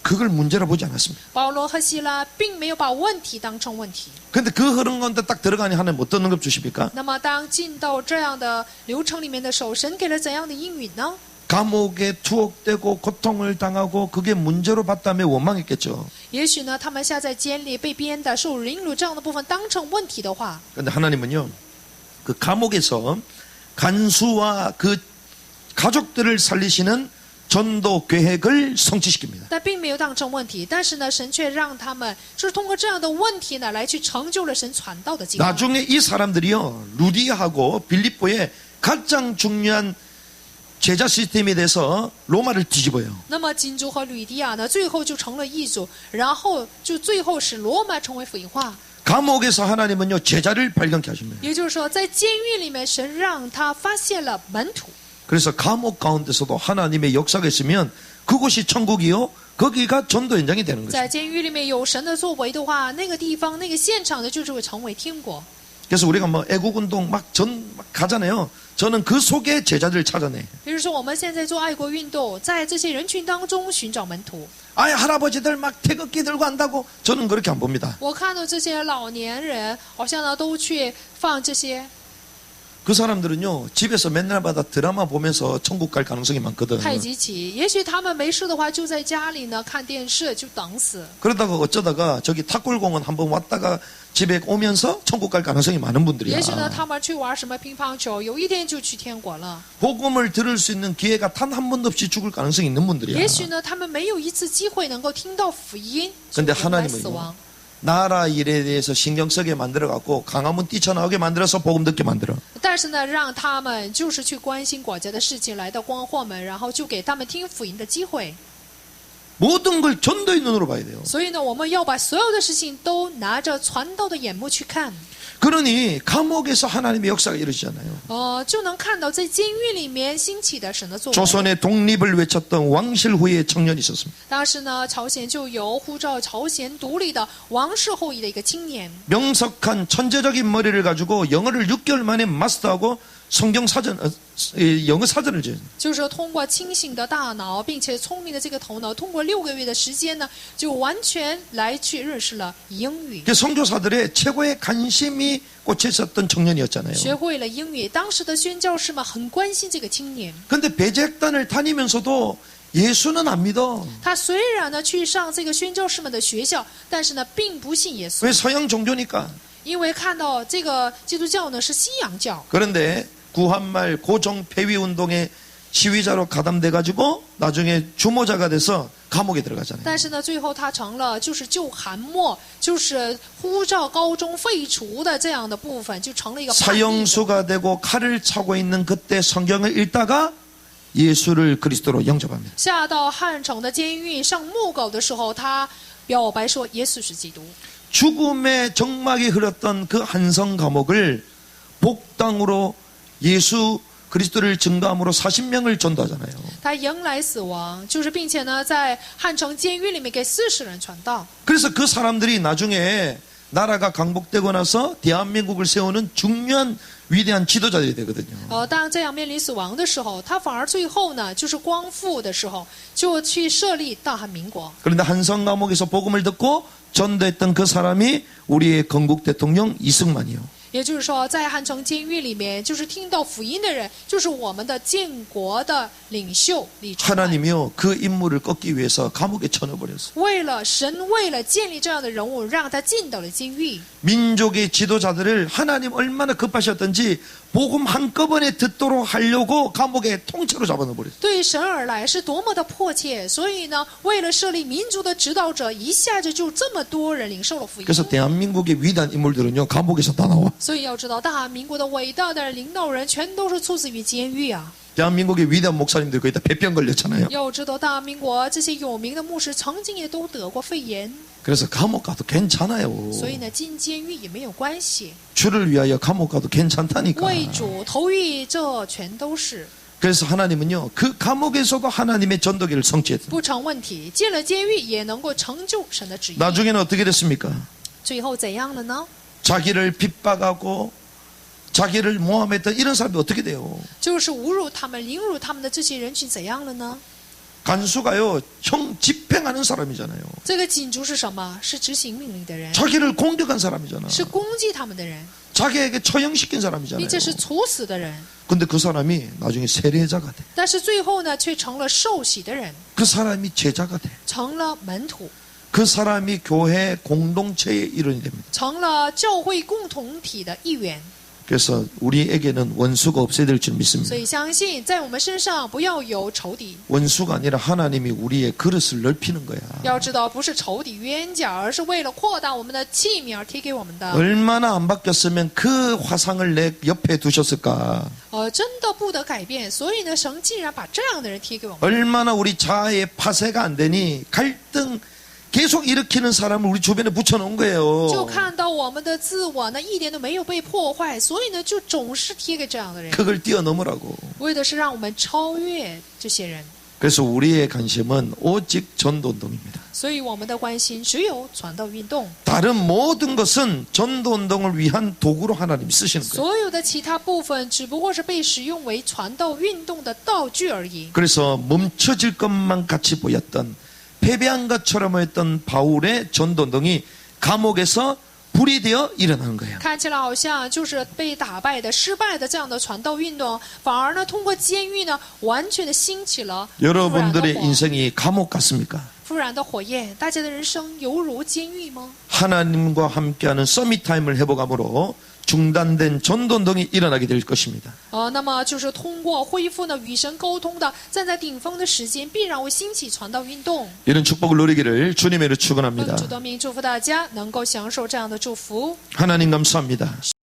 그걸 문제로 보지 않았습니다. 保罗和希拉并没有把问题当成问题。 근데 그 흐름 가운데 딱 들어가니 하나님 어떤 응답 주십니까? 那么当进到这样的流程里面的时候，神给了怎样的应允呢？ 감옥에 투옥되고 고통을 당하고 그게 문제로 봤다며 원망했겠죠. 也许呢，他们下在监里被鞭打、受凌辱这样的部分当成问题的话， 근데 하나님은요. 그 감옥에서 간수와 그 가족들을 살리시는 전도 계획을 성취시킵니다. 但并没有当成问题。但是呢，神却让他们就是通过这样的问题呢，来去成就了神传道的计划。 나중에 이 사람들이요. 루디아하고 빌립보의 가장 중요한 제자 시스템에 대해서 로마를 뒤집어요. 那么金族和吕迪亚呢，最后就成了异族，然后就最后使罗马成为福音化。 감옥에서 하나님은요. 제자를 발견케 하십니다. 也就是说，在监狱里面，神让他发现了门徒。 그래서 감옥 가운데서도 하나님의 역사가 있으면 그곳이 천국이요. 거기가 전도 현장이 되는 在 거죠. 监狱里面有神的作为的话，那个地方、那个现场呢，就是会成为天国。 그래서 우리가 뭐 애국운동 막 가잖아요. 저는 그 속에 제자들을 찾아내. 比如说，我们现在做爱国运动，在这些人群当中寻找门徒。 아예 할아버지들 막 태극기 들고 한다고 저는 그렇게 안 봅니다. 我看到这些老年人，好像呢都去放这些 그 사람들은요. 집에서 맨날마다 드라마 보면서 천국 갈 가능성이 많거든. 太极旗。也许他们没事的话，就在家里呢看电视，就等死。 그러다가 어쩌다가 저기 탁골공원 한번 왔다가 집에 오면서 천국 갈 가능성이 많은 분들이야. 也许呢，他们去玩什么乒乓球，有一天就去天国了。 복음을 들을 수 있는 기회가 단 한 번도 없이 죽을 가능성이 있는 분들이야. 也许呢，他们没有一次机会能够听到福音，就 근데 迎来死亡 하나님은요. 나라 일에 대해서 신경 쓰게 만들어갖고 강화문 뛰쳐나오게 만들어서 복음 듣게 만들어. 但是呢，让他们就是去关心国家的事情，来到光化门，然后就给他们听福音的机会。 모든 걸 전도의 눈으로 봐야 돼요. 所以呢，我们要把所有的事情都拿着传道的眼目去看， 그러니 감옥에서 하나님의 역사가 이루어지잖아요. 就能看到在监狱里面兴起的神的作为。 조선의 독립을 외쳤던 왕실 후예의 청년이 있었습니다. 当时呢，朝鲜就有呼召朝鲜独立的王室后裔的一个青年， 명석한 천재적인 머리를 가지고 영어를 6개월 만에 마스터하고 성경 사전, 영어 사전을 지은. 就是说通过清醒的大脑，并且聪明的这个头脑，通过6个月的时间呢，就完全来去认识了英语， 선교사들의 최고의 관심이 꽂혀 있었던 청년이었잖아요. 学会了英语。当时的宣教士们很关心这个青年。 근데 배제학단을 다니면서도 예수는 안 믿어. 他虽然呢去上这个宣教士们的学校，但是呢并不信耶稣， 왜 서양 종교니까. 因为看到这个基督教呢是西洋教。 그런데 구한말 고종 폐위 운동의 시위자로 가담돼 가지고 나중에 주모자가 돼서 감옥에 들어가잖아요. 但是呢，最后他成了就是就韩末，就是呼召高中废除的这样的部分，就成了一个叛逆者。 사형수가 되고 칼을 차고 있는 그때 성경을 읽다가 예수를 그리스도로 영접합니다. 下到汉城的监狱上木狗的时候，他表白说耶稣是基督。 죽음의 정막이 흘렀던 그 한성 감옥을 복당으로 예수 그리스도를 증거함으로 40명을 전도하잖아요. 他迎来死亡，就是并且呢，在汉城监狱里面给40人传道。 그래서 그 사람들이 나중에 나라가 강복되고 나서 대한민국을 세우는 중요한 위대한 지도자들이 되거든요. 当这样面临死亡的时候，他反而最后呢，就是光复的时候，就去设立大韩民国。 그런데 한성 감옥에서 복음을 듣고 전도했던 그 사람이 우리의 건국 대통령 이승만이요. 也就是说，在汉城监狱里面，就是听到福音的人，就是我们的建国的领袖李承晚。 하나님이요 그 인물을 꺾기 위해서 감옥에 쳐넣어버렸어요. 为了神，为了建立这样的人物，让他进到了监狱。 민족의 지도자들을 하나님 얼마나 급하셨던지 복음 한꺼번에 듣도록 하려고 감옥에 통째로 잡아넣어버렸어요. 对神而来是多么的迫切，所以呢，为了设立民族的指导者，一下子就这么多人领受了福音。 그래서 대한민국의 위대한 인물들은요 감옥에서 다 나와. 所以要知道，大韩民国的伟大的领导人全都是出自于监狱啊。 대한민국의 위대한 목사님들 거의 다 폐병 걸렸잖아요. 要知道，大韩民国这些有名的牧师曾经也都得过肺炎， 그래서 감옥 가도 괜찮아요. 所以呢，进监狱也没有关系。 주를 위하여 감옥 가도 괜찮다니까. 为主投狱，这全都是 그래서 하나님은요 그 감옥에서도 하나님의 전도기를 성취했어요. 不成问题。进了监狱也能够成就神的旨意。 나중에는 어떻게 됐습니까? 最后怎样了呢？ 자기를 핍박하고 자기를 모함했던 이런 사람이 어떻게 돼요? 就是侮辱他们、凌辱他们的这些人群怎样了呢？ 간수가요 형 집행하는 사람이잖아요. 这个警卒是什么？是执行命令的人， 자기를 공격한 사람이잖아. 是攻击他们的人， 자기에게 처형시킨 사람이잖아요. 并且是处死的人。 근데 그 사람이 나중에 세례자가 돼. 但是最后呢，却成了受洗的人， 그 사람이 제자가 돼. 成了门徒， 그 사람이 교회 공동체의 일원이 됩니다. 成了教会共同体的一员。 그래서 우리에게는 원수가 없어야 될 줄 所 믿습니다. 以相信在我们身上不要有仇敌。 원수가 아니라 하나님이 우리의 그릇을 넓히는 거야. 要知道，不是仇敌冤家，而是为了扩大我们的器皿而贴给我们的。 얼마나 안 바뀌었으면 그 화상을 내 옆에 두셨을까. 真的不得改变，所以呢，神竟然把这样的人贴给我们。 얼마나 우리 자아의 파쇄가 안 되니 갈등 계속 일으키는 사람을 우리 주변에 붙여놓은 就 거예요. 看到我们的自我呢，一点都没有被破坏，所以呢，就总是贴给这样的人， 그걸 뛰어넘으라고. 为的是让我们超越这些人。 그래서 우리의 관심은 오직 전도운동입니다. 所以我们的关心只有传道运动， 다른 모든 것은 전도운동을 위한 도구로 하나님이 쓰시는 거예요. 所有的其他部分只不过是被使用为传道运动的道具而已。 그래서 멈춰질 것만 같이 보였던 패배한 것처럼 보였던 바울의 전도운동이 감옥에서 불이 되어 일어나는 거예요. 看起来好像就是被打败的、失败的这样的传道运动，反而呢，通过监狱呢，完全的兴起了复燃的 여러분들의 火。 인생이 감옥 같습니까? 复燃的火焰，大家的人生犹如监狱吗？ 하나님과 함께하는 서밋타임을 회복함으로 중단된 전도운동이 일어나게 될 것입니다. 那么就是通过恢复呢与神沟通的，站在顶峰的时间，必然会兴起传道运动。 이런 축복을 누리기를 주님의 이름으로 축원합니다. 主的名祝福大家能够享受这样的祝福。 하나님 감사합니다.